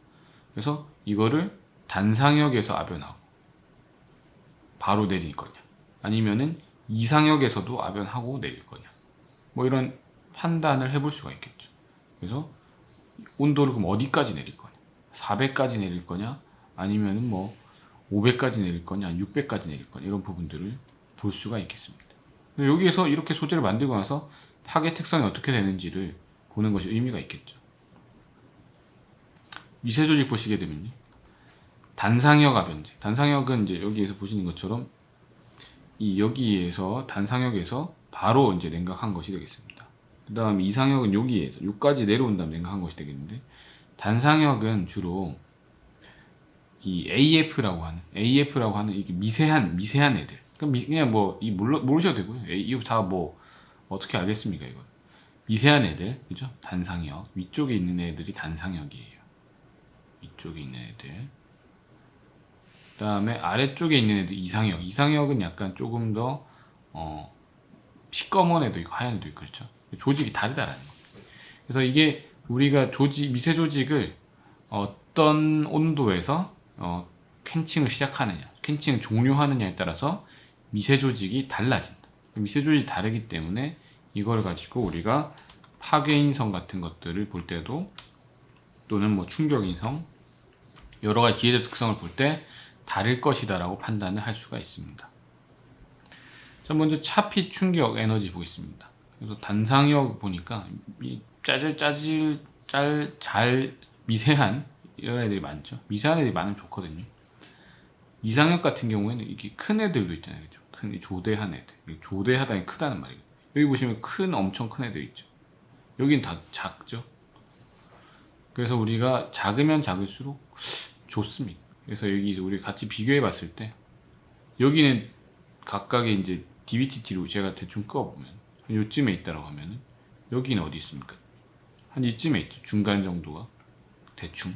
그래서 이거를 단상역에서 아변하고 바로 내릴 거냐? 아니면은 이상역에서도 아변하고 내릴 거냐? 이런 판단을 해볼 수가 있겠죠. 그래서 온도를 그럼 어디까지 내릴 거냐? 400까지 내릴 거냐? 아니면은 500까지 내릴 거냐, 600까지 내릴 거냐, 이런 부분들을 볼 수가 있겠습니다. 여기에서 이렇게 소재를 만들고 나서 파괴 특성이 어떻게 되는지를 보는 것이 의미가 있겠죠. 미세 조직 보시게 되면요, 단상역 아변제. 단상역은 이제 여기에서 보시는 것처럼 여기에서 단상역에서 바로 이제 냉각한 것이 되겠습니다. 그 다음 이상역은 여기까지 내려온 다음 냉각한 것이 되겠는데, 단상역은 주로 이 AF라고 하는 이게 미세한 애들. 그냥 모르셔도 되고요. 이거 다 어떻게 알겠습니까, 이거. 미세한 애들, 그죠? 단상역. 위쪽에 있는 애들이 단상역이에요. 위쪽에 있는 애들. 그 다음에 아래쪽에 있는 애들 이상역. 이상역은 약간 조금 더, 시꺼먼 애도 있고, 하얀 애도 있고, 그렇죠? 조직이 다르다라는 거. 그래서 이게 우리가 미세 조직을 어떤 온도에서 캔칭을 시작하느냐, 캔칭을 종료하느냐에 따라서 미세 조직이 달라진다. 미세 조직이 다르기 때문에 이걸 가지고 우리가 파괴인성 같은 것들을 볼 때도 또는 뭐 충격 인성 여러 가지 기회적 특성을 볼 때 다를 것이다라고 판단을 할 수가 있습니다. 자, 먼저 차피 충격 에너지 보겠습니다. 그래서 단상역 보니까 이 잘 미세한 이런 애들이 많죠. 미세한 애들이 많으면 좋거든요. 이상역 같은 경우에는 이게 큰 애들도 있잖아요. 그죠? 큰 조대한 애들. 조대하다니 크다는 말이에요. 여기 보시면 엄청 큰 애들 있죠. 여긴 다 작죠. 그래서 우리가 작으면 작을수록 좋습니다. 그래서 여기 우리 같이 비교해 봤을 때 여기는 각각의 이제 DBTT로 제가 대충 끄어보면 요쯤에 있다라고 하면 여기는 어디 있습니까? 한 이쯤에 있죠. 중간 정도가 대충.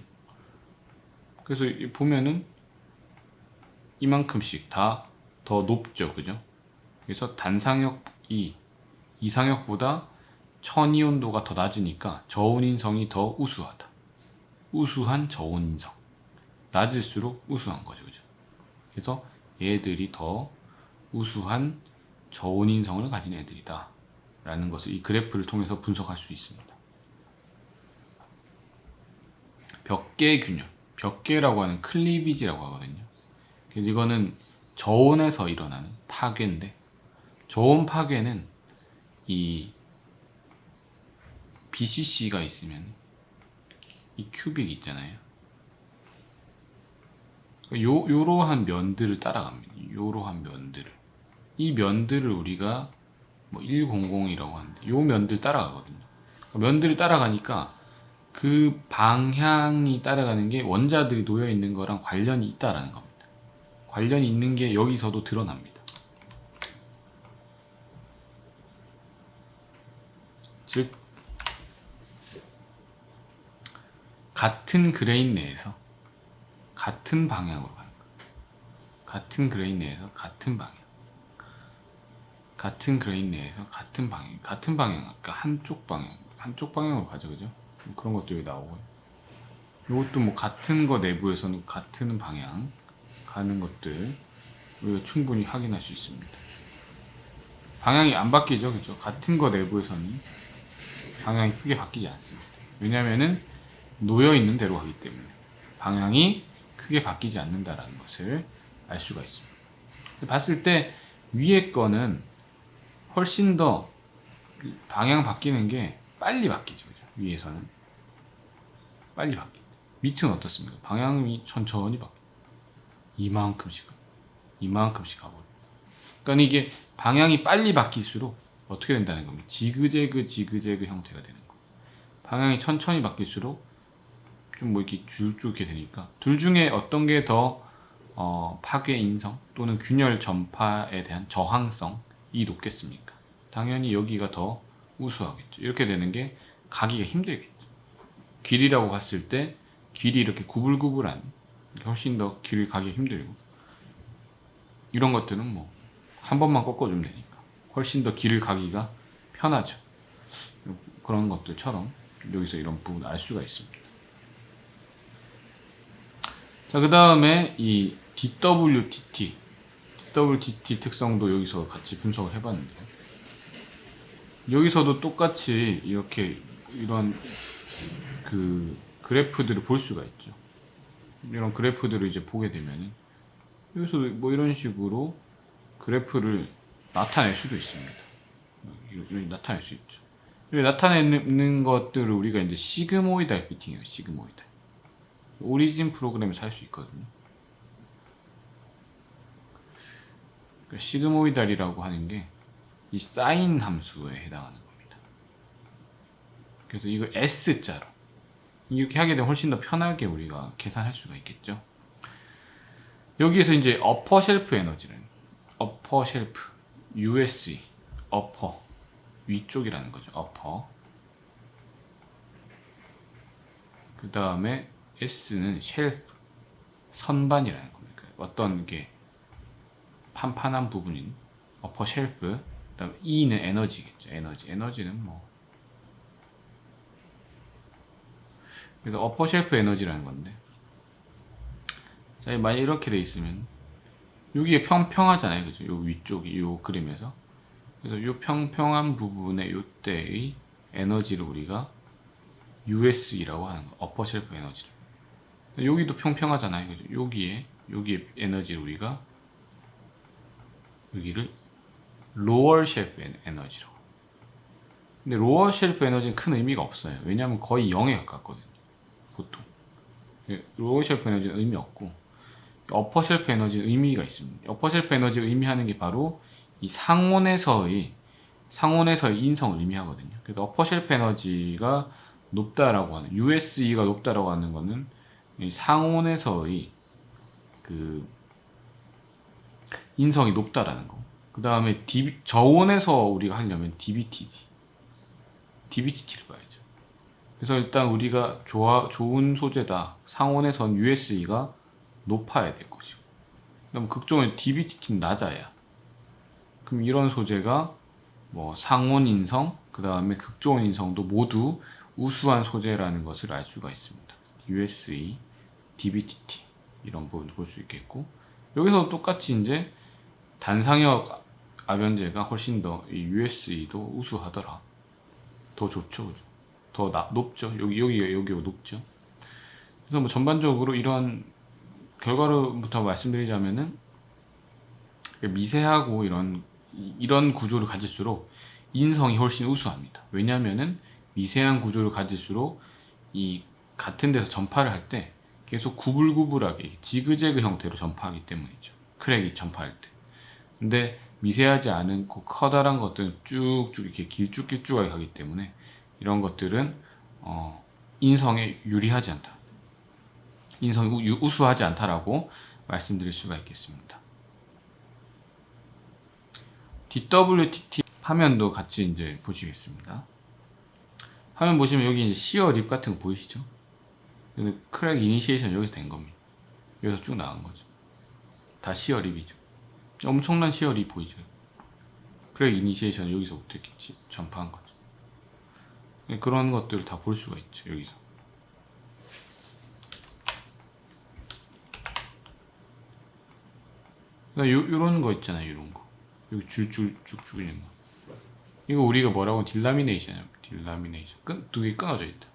그래서 보면은 이만큼씩 다 더 높죠. 그죠? 그래서 단상역이 이상역보다 천이 온도가 더 낮으니까 저온인성이 더 우수하다. 우수한 저온인성. 낮을수록 우수한 거죠. 그죠? 그래서 얘들이 더 우수한 저온인성을 가진 애들이다. 라는 것을 이 그래프를 통해서 분석할 수 있습니다. 벽계 균열. 벽계라고 하는 클리비지라고 하거든요. 그래서 이거는 저온에서 일어나는 파괴인데 저온 파괴는 이 BCC가 있으면 이 큐빅 있잖아요. 요러한 면들을 따라갑니다. 요러한 면들을. 이 면들을 우리가 뭐 100이라고 하는데 요 면들 따라가거든요. 그러니까 면들을 따라가니까 그 방향이 따라가는 게 원자들이 놓여 있는 거랑 관련이 있다라는 겁니다. 관련이 있는 게 여기서도 드러납니다. 즉 같은 그레인 내에서 같은 방향으로 가는 거예요. 같은 그레인 내에서 같은 방향. 같은 그레인 내에서 같은 방향. 같은 방향. 그러니까 한쪽 방향으로 가죠. 그죠? 그런 것들이 나오고요. 이것도 뭐 같은 거 내부에서는 같은 방향 가는 것들 우리가 충분히 확인할 수 있습니다. 방향이 안 바뀌죠. 그죠? 같은 거 내부에서는 방향이 크게 바뀌지 않습니다. 왜냐면은 놓여 있는 대로 가기 때문에 방향이 크게 바뀌지 않는다라는 것을 알 수가 있습니다. 봤을 때 위에 거는 훨씬 더 방향 바뀌는 게 빨리 바뀌죠. 그죠? 위에서는 빨리 바뀌죠. 밑은 어떻습니까? 방향이 천천히 바뀌죠. 이만큼씩 가버려요. 그러니까 이게 방향이 빨리 바뀔수록 어떻게 된다는 겁니다. 지그재그 형태가 되는 거예요. 방향이 천천히 바뀔수록 좀 뭐 이렇게 줄줄게 되니까 둘 중에 어떤 게 더 파괴 인성 또는 균열 전파에 대한 저항성이 높겠습니까? 당연히 여기가 더 우수하겠죠. 이렇게 되는 게 가기가 힘들겠죠. 길이라고 봤을 때 길이 이렇게 구불구불한 훨씬 더 길을 가기 힘들고 이런 것들은 뭐 한 번만 꺾어주면 되니까 훨씬 더 길을 가기가 편하죠. 그런 것들처럼 여기서 이런 부분을 알 수가 있습니다. 자, 그 다음에 이 DWTT 특성도 여기서 같이 분석을 해봤는데요. 여기서도 똑같이 이렇게 이런 그 그래프들을 볼 수가 있죠. 이런 그래프들을 이제 보게 되면은 여기서 뭐 이런 식으로 그래프를 나타낼 수도 있습니다. 이렇게 나타낼 수 있죠. 여기 나타내는 것들을 우리가 이제 시그모이달 피팅이에요. 시그모이달. 오리진 프로그램에서 할 수 있거든요. 그러니까 시그모이달이라고 하는 게 이 사인 함수에 해당하는 겁니다. 그래서 이거 S자로 이렇게 하게 되면 훨씬 더 편하게 우리가 계산할 수가 있겠죠. 여기에서 이제 어퍼 쉘프 에너지는 어퍼 쉘프 USE 어퍼 위쪽이라는 거죠. 어퍼. 그 다음에 S는 쉘프 선반이라는 겁니다. 어떤 게 판판한 부분인 어퍼 쉘프. 그 다음 E는 에너지겠죠. 에너지는 뭐 그래서 어퍼 쉘프 에너지라는 건데 자, 만약 이렇게 돼 있으면 여기에 평평하잖아요. 그죠? 요 위쪽이 요 그림에서 그래서 요 평평한 부분에 요때의 에너지를 우리가 USE라고 하는 거. 어퍼 쉘프 에너지를. 여기도 평평하잖아요. 그죠? 여기에 에너지를 우리가 여기를 로어 쉘프 에너지라고. 근데 로어 쉘프 에너지는 큰 의미가 없어요. 왜냐하면 거의 0에 가깝거든요. 보통. 로어 쉘프 에너지는 의미 없고 어퍼 쉘프 에너지는 의미가 있습니다. 어퍼 쉘프 에너지가 의미하는 게 바로 이 상온에서의 인성을 의미하거든요. 그래서 어퍼 쉘프 에너지가 높다라고 하는 USE가 높다라고 하는 거는 이 상온에서의 그 인성이 높다라는 거. 그 다음에 저온에서 우리가 하려면 DBTT를 봐야죠. 그래서 일단 우리가 좋은 소재다. 상온에선 USE가 높아야 될 것이고. 그럼 극저온 DBTT는 낮아야. 그럼 이런 소재가 뭐 상온 인성, 그 다음에 극저온 인성도 모두 우수한 소재라는 것을 알 수가 있습니다. USE, DBTT 이런 부분도 볼 수 있겠고, 여기서 똑같이 이제 단상역 압연제가 훨씬 더 이 USE도 우수하더라. 더 좋죠, 그죠? 더 높죠. 여기가 높죠. 그래서 뭐 전반적으로 이런 결과로부터 말씀드리자면은 미세하고 이런 구조를 가질수록 인성이 훨씬 우수합니다. 왜냐하면은 미세한 구조를 가질수록 이 같은 데서 전파를 할 때 계속 구불구불하게 지그재그 형태로 전파하기 때문이죠. 크랙이 전파할 때. 근데 미세하지 않고 커다란 것들은 쭉쭉 이렇게 길쭉길쭉하게 가기 때문에 이런 것들은 인성에 유리하지 않다. 인성이 우수하지 않다라고 말씀드릴 수가 있겠습니다. DWTT 화면도 같이 이제 보시겠습니다. 화면 보시면 여기 이제 시어 립 같은 거 보이시죠? 크랙 이니시에이션 여기서 된 겁니다. 여기서 쭉 나간 거죠. 다 시어 립이죠. 엄청난 시어 립 보이죠? 크랙 이니시에이션 여기서부터 이렇게 전파한 거죠. 그런 것들을 다 볼 수가 있죠. 여기서. 요런 거 있잖아요. 요런 거. 여기 쭉쭉 있는 거. 이거 우리가 뭐라고 딜라미네이션이에요. 딜라미네이션. 두 개 끊어져 있다.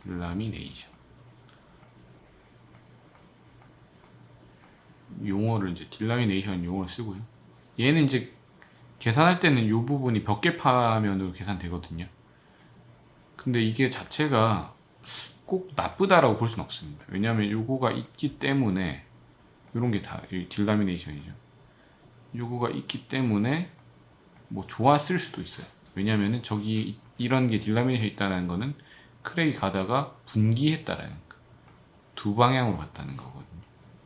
딜라미네이션. 용어를 이제 딜라미네이션 용어를 쓰고요. 얘는 이제 계산할 때는 이 부분이 벽계파면으로 계산되거든요. 근데 이게 자체가 꼭 나쁘다라고 볼 수는 없습니다. 왜냐하면 요거가 있기 때문에 이런 게 다 딜라미네이션이죠. 요거가 있기 때문에 뭐 좋았을 수도 있어요. 왜냐하면은 저기 이런 게 딜라미네이션 있다는 거는 크랙이 가다가 분기했다라는 거. 두 방향으로 갔다는 거거든요.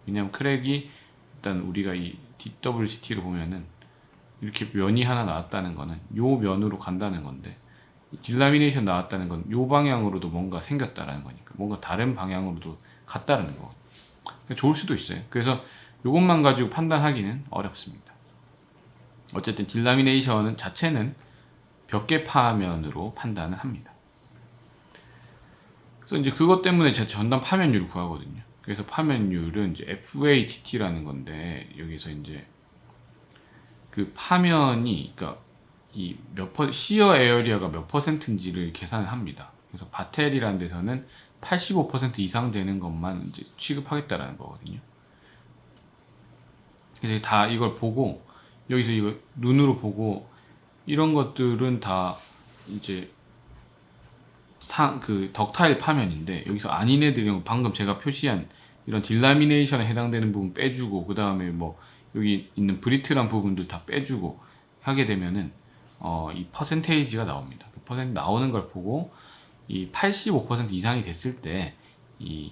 왜냐하면 크랙이 일단 우리가 이 DWTT를 보면은 이렇게 면이 하나 나왔다는 거는 요 면으로 간다는 건데 딜라미네이션 나왔다는 건 요 방향으로도 뭔가 생겼다라는 거니까 뭔가 다른 방향으로도 갔다라는 거거든요. 좋을 수도 있어요. 그래서 요것만 가지고 판단하기는 어렵습니다. 어쨌든 딜라미네이션 자체는 벽계파면으로 판단을 합니다. 그래서 이제 그것 때문에 제가 전단 파면율을 구하거든요. 그래서 파면율은 이제 FATT라는 건데 여기서 이제 그 파면이 그러니까 이 시어 에어리아가 몇 퍼센트인지를 계산을 합니다. 그래서 바텔이라는 데서는 85% 이상 되는 것만 이제 취급하겠다라는 거거든요. 그래서 다 이걸 보고 여기서 이거 눈으로 보고 이런 것들은 다 이제 그 덕타일 파면인데 여기서 아닌 애들은 방금 제가 표시한 이런 딜라미네이션에 해당되는 부분 빼주고 그 다음에 뭐 여기 있는 브리틀한 부분들 다 빼주고 하게 되면은 이 퍼센테이지가 나옵니다. 그 퍼센트 나오는 걸 보고 이 85% 이상이 됐을 때 이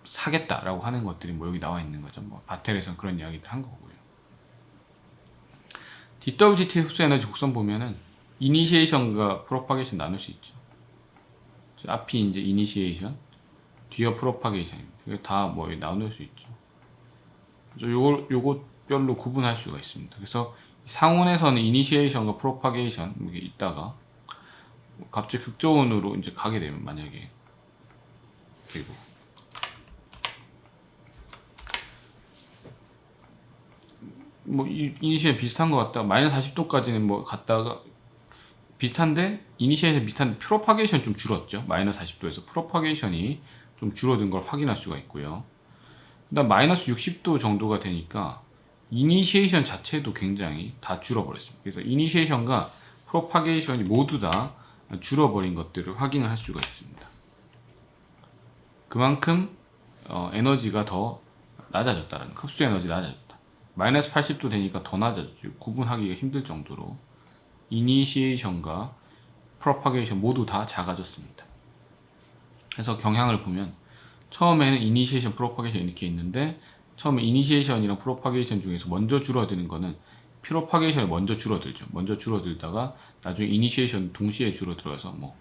사겠다라고 하는 것들이 뭐 여기 나와 있는 거죠. 뭐 바텔에서는 그런 이야기들 한 거고요. DWTT 흡수 에너지 곡선 보면은 이니시에이션과 프로파게이션 나눌 수 있죠. 앞이 이제 이니시에이션, 뒤가 프로파게이션입니다. 다 뭐 나눌 수 있죠. 그래서 요것별로 구분할 수가 있습니다. 그래서 상온에서는 이니시에이션과 프로파게이션 이게 있다가 갑자기 극저온으로 이제 가게 되면 만약에 그리고 뭐 이니시에 비슷한 것 같다가 마이너스 40도까지는 뭐 갔다가 비슷한데 이니시에이션 비슷한데 프로파게이션 좀 줄었죠. 마이너스 40도에서 프로파게이션이 좀 줄어든 걸 확인할 수가 있고요. 그다음 마이너스 60도 정도가 되니까 이니시에이션 자체도 굉장히 다 줄어버렸습니다. 그래서 이니시에이션과 프로파게이션이 모두 다 줄어버린 것들을 확인을 할 수가 있습니다. 그만큼 에너지가 더 낮아졌다는, 흡수 에너지 낮아졌다. 마이너스 80도 되니까 더 낮아졌죠. 구분하기가 힘들 정도로 이니시에이션과 프로파게이션 모두 다 작아졌습니다. 그래서 경향을 보면 처음에는 이니시에이션, 프로파게이션 이렇게 있는데 처음에 이니시에이션이랑 프로파게이션 중에서 먼저 줄어드는 거는 프로파게이션이 먼저 줄어들죠. 먼저 줄어들다가 나중에 이니시에이션 동시에 줄어들어서 뭐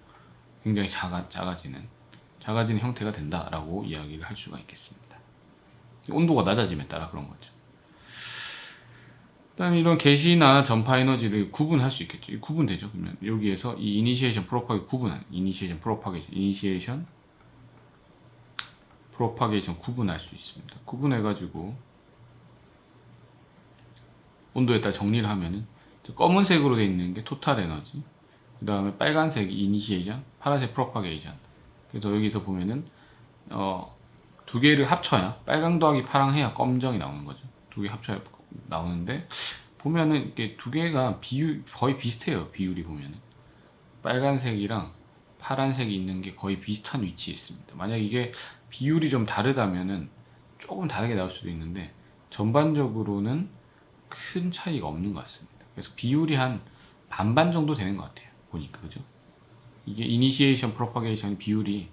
굉장히 작아지는 형태가 된다라고 이야기를 할 수가 있겠습니다. 온도가 낮아짐에 따라 그런 거죠. 그다음에 이런 게시나 전파 에너지를 구분할 수 있겠죠. 구분되죠. 그러면 여기에서 이 이니시에이션, 프로파게이션 구분한 이니시에이션, 프로파게이션, 이니시에이션, 프로파게이션 구분할 수 있습니다. 구분해가지고 온도에 따라 정리를 하면은 검은색으로 되어 있는 게 토탈 에너지, 그 다음에 빨간색이 이니시에이션, 파란색 프로파게이션. 그래서 여기서 보면은 두 개를 합쳐야 빨강 더하기 파랑 해야 검정이 나오는 거죠. 두 개 합쳐야 나오는데 보면은 이게 두 개가 비율 거의 비슷해요. 비율이 보면은 빨간색이랑 파란색이 있는 게 거의 비슷한 위치에 있습니다. 만약 이게 비율이 좀 다르다면은 조금 다르게 나올 수도 있는데 전반적으로는 큰 차이가 없는 것 같습니다. 그래서 비율이 한 반반 정도 되는 것 같아요. 보니까 그죠? 이게 이니시에이션, 프로파게이션 비율이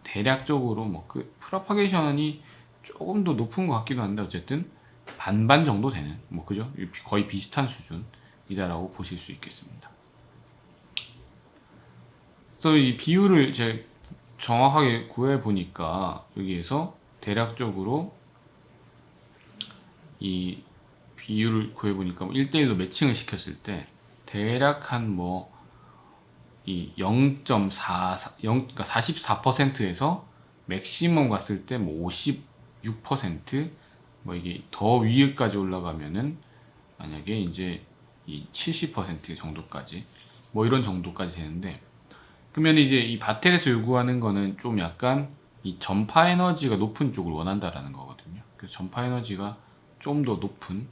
대략적으로 뭐 그 프로파게이션이 조금 더 높은 것 같기도 한데 어쨌든 반반 정도 되는 뭐 그죠? 거의 비슷한 수준이다라고 보실 수 있겠습니다. 그래서 이 비율을 이제 정확하게 구해 보니까 여기에서 대략적으로 이 비율을 구해 보니까 1대1로 매칭을 시켰을 때 대략 한 뭐 이 0.44, 그러니까 44%에서 맥시멈 갔을 때 뭐 56%, 뭐 이게 더 위에까지 올라가면은 만약에 이제 이 70% 정도까지 뭐 이런 정도까지 되는데, 그러면 이제 이 바텔에서 요구하는 거는 좀 약간 이 전파 에너지가 높은 쪽을 원한다라는 거거든요. 그래서 전파 에너지가 좀 더 높은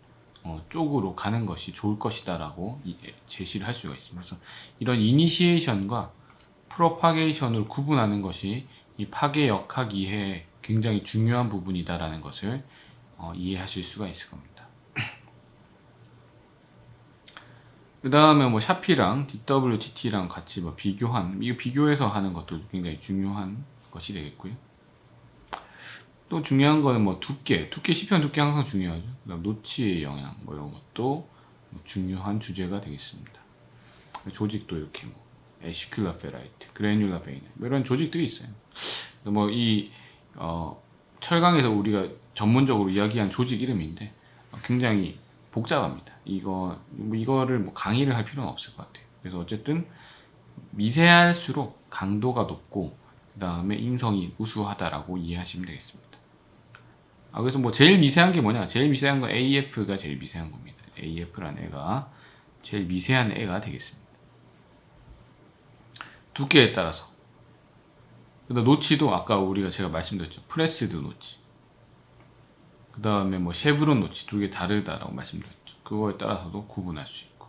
쪽으로 가는 것이 좋을 것이다라고 제시를 할 수가 있습니다. 그래서 이런 이니시에이션과 프로파게이션을 구분하는 것이 이 파괴 역학 이해에 굉장히 중요한 부분이다라는 것을 이해하실 수가 있을 겁니다. 그 다음에 뭐 샤피랑 DWTT랑 같이 뭐 이거 비교해서 하는 것도 굉장히 중요한 것이 되겠고요. 또 중요한 거는 뭐 두께 시편 두께 항상 중요하죠. 그다음 노치의 영향 뭐 이런 것도 중요한 주제가 되겠습니다. 조직도 이렇게 뭐 에시큘라 페라이트, 그래뉼라 베인 뭐 이런 조직들이 있어요. 뭐 이 철강에서 우리가 전문적으로 이야기한 조직 이름인데 굉장히 복잡합니다. 이거를 뭐 강의를 할 필요는 없을 것 같아요. 그래서 어쨌든 미세할수록 강도가 높고 그 다음에 인성이 우수하다라고 이해하시면 되겠습니다. 그래서 뭐 제일 미세한 게 뭐냐? 제일 미세한 건 AF가 제일 미세한 겁니다. AF라는 애가 제일 미세한 애가 되겠습니다. 두께에 따라서. 그다음 노치도 아까 제가 말씀드렸죠. 프레스드 노치. 그 다음에 뭐 쉐브론 노치 두 개 다르다라고 말씀드렸죠. 그거에 따라서도 구분할 수 있고.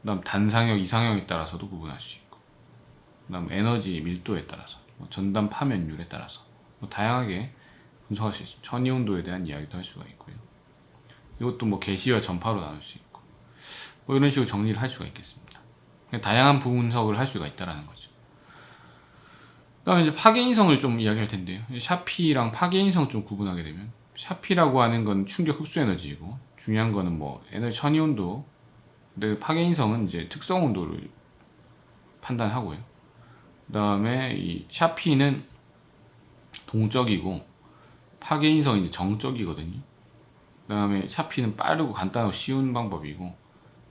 그 다음 단상형, 이상형에 따라서도 구분할 수 있고. 그 다음 에너지 밀도에 따라서, 뭐 전단 파면율에 따라서 뭐 다양하게 분석할 수 있습니다. 천이 온도에 대한 이야기도 할 수가 있고요. 이것도 뭐 게시와 전파로 나눌 수 있고 뭐 이런 식으로 정리를 할 수가 있겠습니다. 다양한 분석을 할 수가 있다라는 거죠. 그다음에 이제 파괴인성을 좀 이야기할 텐데요. 샤피랑 파괴인성 좀 구분하게 되면 샤피라고 하는 건 충격 흡수 에너지이고 중요한 거는 뭐 에너지 천이 온도. 근데 파괴인성은 이제 특성 온도를 판단하고요. 그다음에 이 샤피는 동적이고 파괴인성은 이제 정적이거든요. 그 다음에 샤피는 빠르고 간단하고 쉬운 방법이고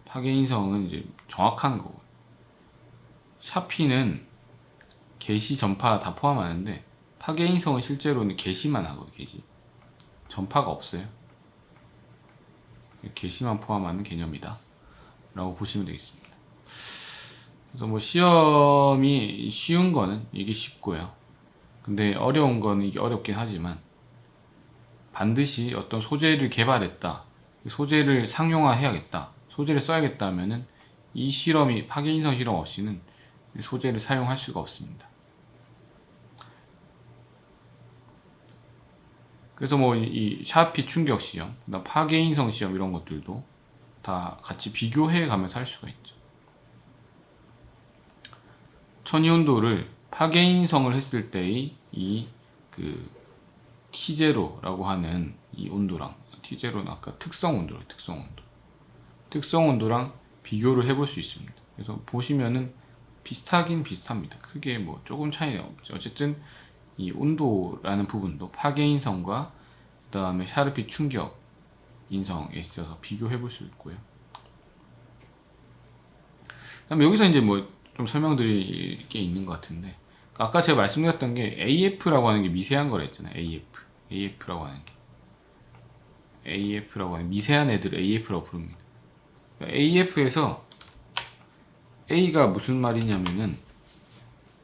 파괴인성은 이제 정확한 거고. 샤피는 게시, 전파 다 포함하는데 파괴인성은 실제로는 게시만 하거든요. 게시. 전파가 없어요. 게시만 포함하는 개념이다 라고 보시면 되겠습니다. 그래서 뭐 시험이 쉬운 거는 이게 쉽고요. 근데 어려운 거는 이게 어렵긴 하지만 반드시 어떤 소재를 개발했다. 소재를 상용화해야겠다. 소재를 써야겠다 하면은 이 실험이 파괴인성 실험 없이는 소재를 사용할 수가 없습니다. 그래서 뭐 이 샤피 충격 시험, 그다음 파괴인성 시험 이런 것들도 다 같이 비교해 가면서 할 수가 있죠. 천이온도를 파괴인성을 했을 때의 이그 T0라고 하는 이 온도랑 T0는 아까 특성 온도로 특성 온도랑 비교를 해볼 수 있습니다. 그래서 보시면은 비슷하긴 비슷합니다. 크게 뭐 조금 차이가 없죠. 어쨌든 이 온도라는 부분도 파괴인성과 그 다음에 샤르피 충격 인성에 있어서 비교해 볼 수 있고요. 그다음에 여기서 이제 뭐 좀 설명드릴 게 있는 것 같은데, 아까 제가 말씀드렸던 게 AF라고 하는 게 미세한 거라 했잖아요. AF라고 하는 게 AF라고 하는 미세한 애들 AF라고 부릅니다. AF에서 A가 무슨 말이냐면은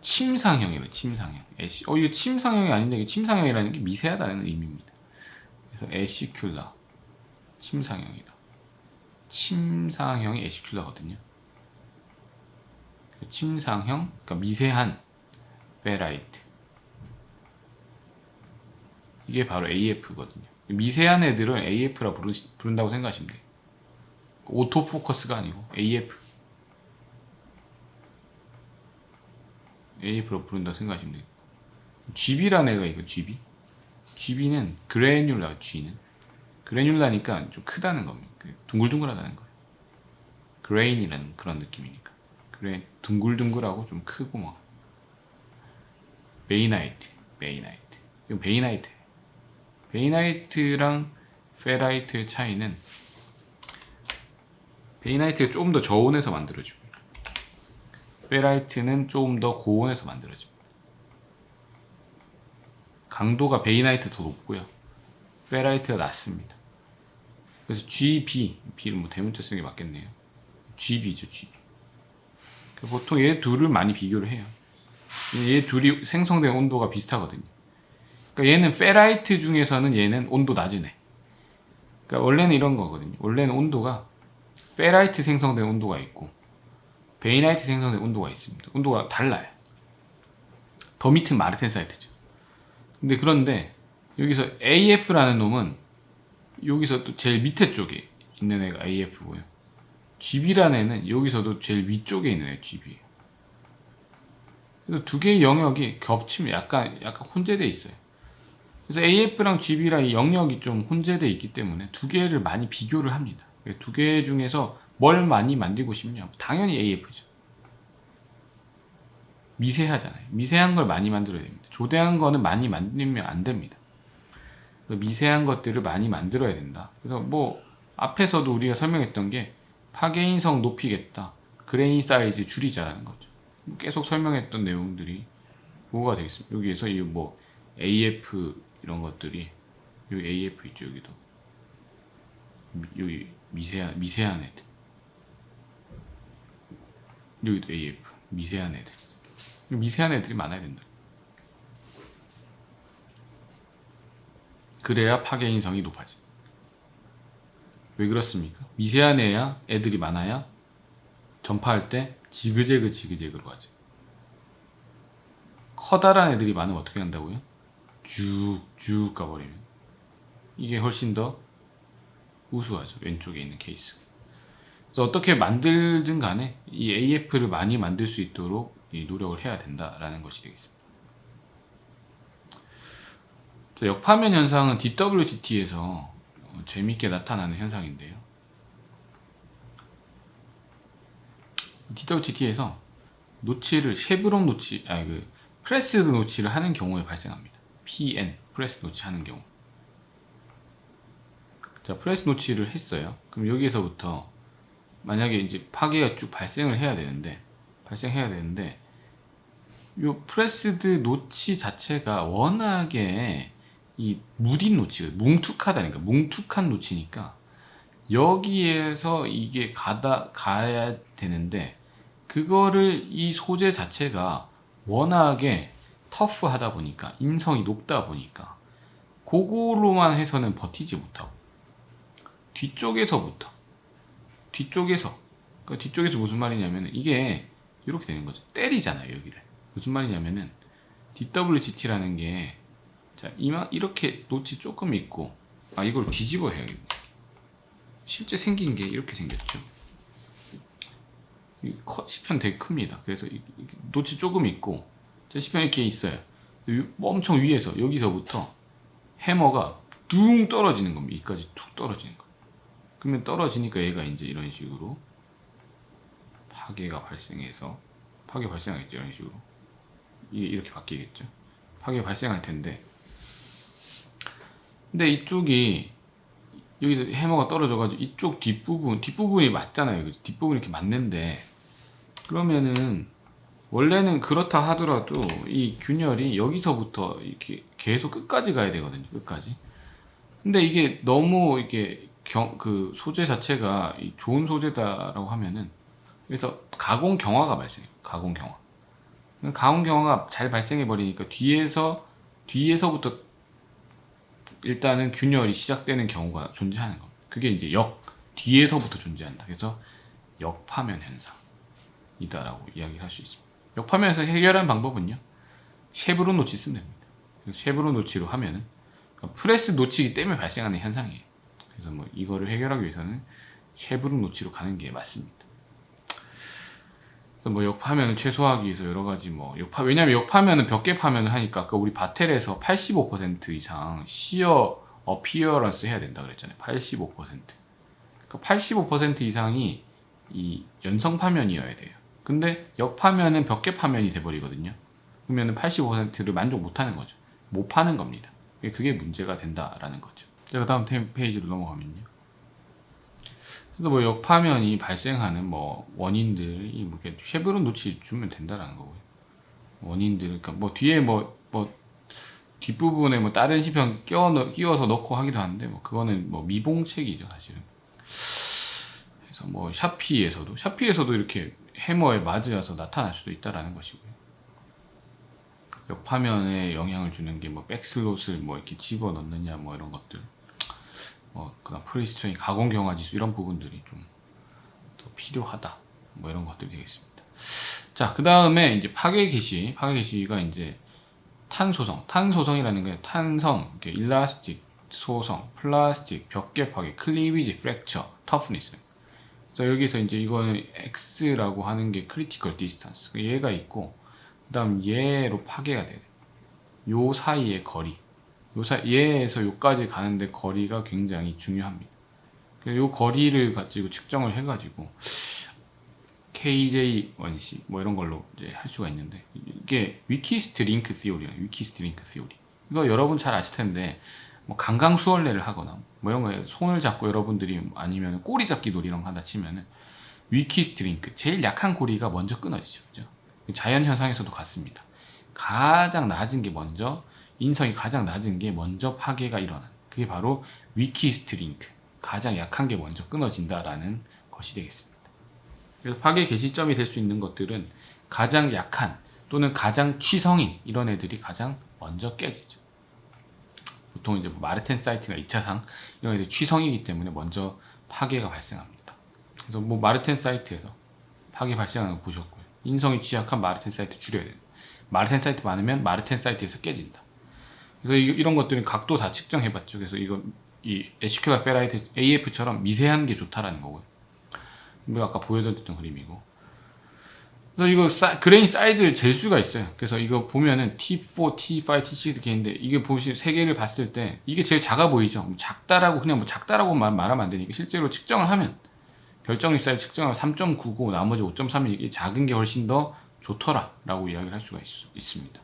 침상형이래요. 침상형. 이거 침상형이 아닌데 이게 침상형이라는 게 미세하다는 의미입니다. 그래서 에시큘라 침상형이다. 침상형이 에시큘라거든요. 침상형, 그러니까 미세한 페라이트. 이게 바로 AF거든요. 미세한 애들을 AF라 부른다고 생각하시면 돼요. 오토포커스가 아니고 AF로 부른다고 생각하시면 돼요. GB라는 애가 이거 GB는 그래뉼라. G는 그래뉼라니까 좀 크다는 겁니다. 둥글둥글하다는 거예요. 그레인이라는 그런 느낌이니까. 둥글둥글하고 좀 크고 막. 베이나이트. 이거 베이나이트랑 페라이트의 차이는 베이나이트가 조금 더 저온에서 만들어지고 페라이트는 조금 더 고온에서 만들어집니다. 강도가 베이나이트 더 높고요. 페라이트가 낮습니다. 그래서 B를 뭐 대문자 쓰는 게 맞겠네요. GB죠. 보통 얘 둘을 많이 비교를 해요. 얘 둘이 생성된 온도가 비슷하거든요. 그러니까 얘는 페라이트 중에서는 얘는 온도 낮은 애. 그러니까 원래는 이런 거거든요. 원래는 온도가 페라이트 생성된 온도가 있고 베이나이트 생성된 온도가 있습니다. 온도가 달라요. 더 밑은 마르텐사이트죠. 그런데 여기서 AF라는 놈은 여기서 또 제일 밑에 쪽에 있는 애가 AF고요. GB라는 애는 여기서도 제일 위쪽에 있는 애가 GB예요. 그래서 두 개의 영역이 겹치면 약간 혼재되어 있어요. 그래서 AF랑 GB랑 이 영역이 좀 혼재되어 있기 때문에 두 개를 많이 비교를 합니다. 두 개 중에서 뭘 많이 만들고 싶냐? 당연히 AF죠. 미세하잖아요. 미세한 걸 많이 만들어야 됩니다. 조대한 거는 많이 만들면 안 됩니다. 미세한 것들을 많이 만들어야 된다. 그래서 뭐 앞에서도 우리가 설명했던 게 파괴인성 높이겠다. 그레인 사이즈 줄이자라는 거죠. 계속 설명했던 내용들이 뭐가 되겠습니까? 여기에서 이 뭐 AF 이런 것들이 여기 AF 있죠. 여기도 여기 미세한 애들, 여기도 AF 미세한 애들이 많아야 된다. 그래야 파괴인성이 높아지. 왜 그렇습니까? 미세한 애들이 많아야 전파할 때 지그재그로 가죠. 커다란 애들이 많으면 어떻게 한다고요? 쭉 가버리면 이게 훨씬 더 우수하죠. 왼쪽에 있는 케이스. 그래서 어떻게 만들든 간에 이 AF를 많이 만들 수 있도록 노력을 해야 된다라는 것이 되겠습니다. 역파면 현상은 DWGT에서 재미있게 나타나는 현상인데요. DWGT에서 쉐브론 노치, 프레스드 노치를 하는 경우에 발생합니다. PN, 프레스 노치 하는 경우. 자, 프레스 노치를 했어요. 그럼 여기에서부터 만약에 이제 파괴가 쭉 발생해야 되는데 요 프레스드 노치 자체가 워낙에 이 무딘 노치가 뭉툭한 노치니까 여기에서 이게 가야 되는데 그거를 이 소재 자체가 워낙에 터프하다 보니까 인성이 높다 보니까 그거로만 해서는 버티지 못하고 뒤쪽에서부터 그러니까 뒤쪽에서 무슨 말이냐면은 이게 이렇게 되는 거죠. 때리잖아요 여기를. 무슨 말이냐면은 DWTT라는 게 자, 이렇게 노치 조금 있고 이걸 뒤집어 해야겠네. 실제 생긴 게 이렇게 생겼죠. 시편 되게 큽니다. 그래서 노치 조금 있고 시편 이렇게 있어요. 엄청 위에서 여기서부터 해머가 둥 떨어지는 겁니다. 여기까지 툭 떨어지는 거. 그러면 떨어지니까 얘가 이제 이런 식으로 파괴가 발생해서 파괴 발생하겠죠. 이런 식으로 이게 이렇게 바뀌겠죠. 파괴 발생할 텐데 근데 이쪽이 여기서 해머가 떨어져가지고 이쪽 뒷부분이 맞잖아요. 뒷부분이 이렇게 맞는데 그러면은 원래는 그렇다 하더라도 이 균열이 여기서부터 이렇게 계속 끝까지 가야 되거든요. 끝까지. 근데 이게 너무 이게 그 소재 자체가 좋은 소재다라고 하면은 그래서 가공 경화가 발생해요. 가공 경화. 가공 경화가 잘 발생해 버리니까 뒤에서부터 일단은 균열이 시작되는 경우가 존재하는 겁니다. 그게 이제 뒤에서부터 존재한다. 그래서 역파면 현상이다라고 이야기를 할 수 있습니다. 역파면에서 해결하는 방법은요. 쉐브론 노치 쓰면 됩니다. 쉐브론 노치로 하면은 프레스 노치이기 때문에 발생하는 현상이에요. 그래서 뭐 이거를 해결하기 위해서는 쉐브론 노치로 가는 게 맞습니다. 그래서 뭐 역파면을 최소화하기 위해서 여러 가지 왜냐면 역파면은 벽계 파면을 하니까 아까 우리 바텔에서 85% 이상 시어 어피어런스 해야 된다 그랬잖아요. 85%. 그러니까 85% 이상이 이 연성 파면이어야 돼요. 근데 역파면은 벽계 파면이 돼버리거든요. 그러면은 85%를 만족 못하는 거죠. 못 파는 겁니다. 그게 문제가 된다라는 거죠. 제가 다음 페이지로 넘어가면요. 그래서 뭐 역파면이 발생하는 원인들이 이렇게 쉐브론 노치 주면 된다라는 거고요. 원인들, 그러니까 뒤에 뒷부분에 다른 시편 끼워서 넣고 하기도 하는데 그거는 미봉책이죠 사실은. 그래서 샤피에서도 이렇게 해머에 맞으어서 나타날 수도 있다라는 것이고요. 역파면에 영향을 주는 게 백슬롯을 이렇게 집어 넣느냐 이런 것들. 그다음 프리스트레인 가공 경화 지수 이런 부분들이 좀 더 필요하다. 이런 것들이 되겠습니다. 자, 그다음에 이제 파괴 개시가 이제 탄소성이라는 게 탄성, 일라스틱, 소성, 플라스틱, 벽계 파괴, 클리비지, 프랙처, 터프니스. 그래서 여기서 이제 이거는 X라고 하는 게 크리티컬 디스턴스. 얘가 있고 그다음 얘로 파괴가 돼요. 요 사이의 거리. 얘에서 요까지 가는데 거리가 굉장히 중요합니다. 요 거리를 가지고 측정을 해가지고 KJ1C 이런 걸로 이제 할 수가 있는데 이게 위키스트 링크 시오리예요. 이거 여러분 잘 아실 텐데 강강수월래를 하거나 이런 거에 손을 잡고 여러분들이 아니면 꼬리 잡기 놀이 이런 거 한다 치면은 위키스트 링크 제일 약한 고리가 먼저 끊어지죠. 그죠? 자연 현상에서도 같습니다. 가장 낮은 게 먼저 인성이 가장 낮은 게 먼저 파괴가 일어나는 그게 바로 위키스트 링크 가장 약한 게 먼저 끊어진다라는 것이 되겠습니다. 그래서 파괴 개시점이 될 수 있는 것들은 가장 약한 또는 가장 취성인 이런 애들이 가장 먼저 깨지죠. 보통 이제 마르텐 사이트나 2차상 이런 애들이 취성이기 때문에 먼저 파괴가 발생합니다. 그래서 마르텐 사이트에서 파괴 발생하는 거 보셨고요. 인성이 취약한 마르텐 사이트 줄여야 돼요. 마르텐 사이트 많으면 마르텐 사이트에서 깨진다. 그래서 이런 것들은 각도 다 측정해봤죠. 그래서 이 에시큘라 페라이트 AF처럼 미세한 게 좋다라는 거고요. 아까 보여드렸던 그림이고. 그래서 이거 그레인 사이즈를 잴 수가 있어요. 그래서 이거 보면은 T4, T5, T6 이렇게 있는데 이게 보시면 세 개를 봤을 때 이게 제일 작아 보이죠. 작다라고 그냥 작다라고 말하면 안 되니까 실제로 측정을 하면 결정립 사이즈 측정하면 3.9고 나머지 5.3이 작은 게 훨씬 더 좋더라라고 이야기를 할 수가 있습니다.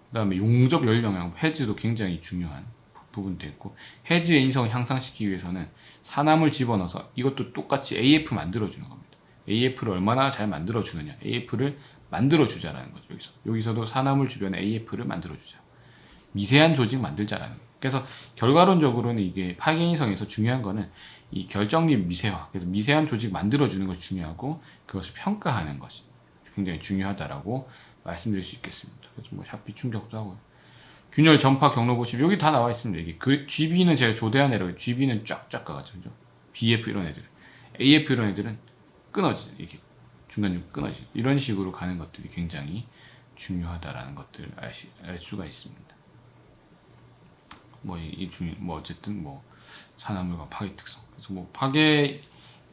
그 다음에 용접 열 영향, 해즈도 굉장히 중요한 부분도 있고 해즈의 인성을 향상시키기 위해서는 산화물 집어넣어서 이것도 똑같이 AF 만들어주는 겁니다. AF를 얼마나 잘 만들어주느냐, AF를 만들어주자라는 거죠. 여기서도 산화물 주변에 AF를 만들어주자. 미세한 조직 만들자라는 거예요. 그래서 결과론적으로는 이게 파괴 인성에서 중요한 거는 이 결정립 미세화, 그래서 미세한 조직 만들어주는 것이 중요하고 그것을 평가하는 것이 굉장히 중요하다라고 말씀드릴 수 있겠습니다. 그래서 뭐 샤피 충격도 하고요. 균열 전파 경로 보시면 여기 다 나와 있습니다. 이게 GB는 제가 조대한 애라고 GB는 쫙쫙 가가죠. 그죠? BF 이런 애들, AF 이런 애들은 끊어지 이렇게 중간중간 끊어지 이런 식으로 가는 것들이 굉장히 중요하다라는 것들을 알 수가 있습니다. 뭐 어쨌든 뭐 산화물과 파괴 특성. 그래서 뭐 파괴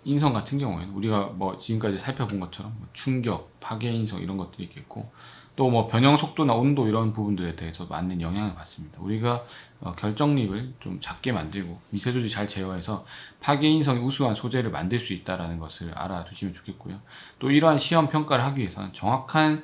인성 같은 경우에는 우리가 뭐 지금까지 살펴본 것처럼 뭐 충격, 파괴 인성 이런 것들이 있겠고 또 뭐 변형 속도나 온도 이런 부분들에 대해서 맞는 영향을 받습니다. 우리가 결정립을 좀 작게 만들고 미세 조직 잘 제어해서 파괴 인성이 우수한 소재를 만들 수 있다라는 것을 알아두시면 좋겠고요. 또 이러한 시험 평가를 하기 위해서는 정확한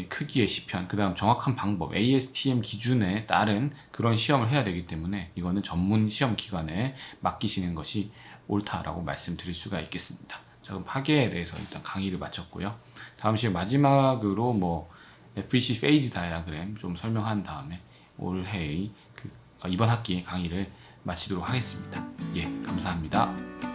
크기의 시편, 그 다음 정확한 방법, ASTM 기준에 따른 그런 시험을 해야 되기 때문에 이거는 전문 시험 기관에 맡기시는 것이 옳다라고 말씀드릴 수가 있겠습니다. 자, 그럼 파괴에 대해서 일단 강의를 마쳤고요. 다음 시간 마지막으로 뭐 FEC 페이지 다이아그램 좀 설명한 다음에 올해의 이번 학기의 강의를 마치도록 하겠습니다. 예, 감사합니다.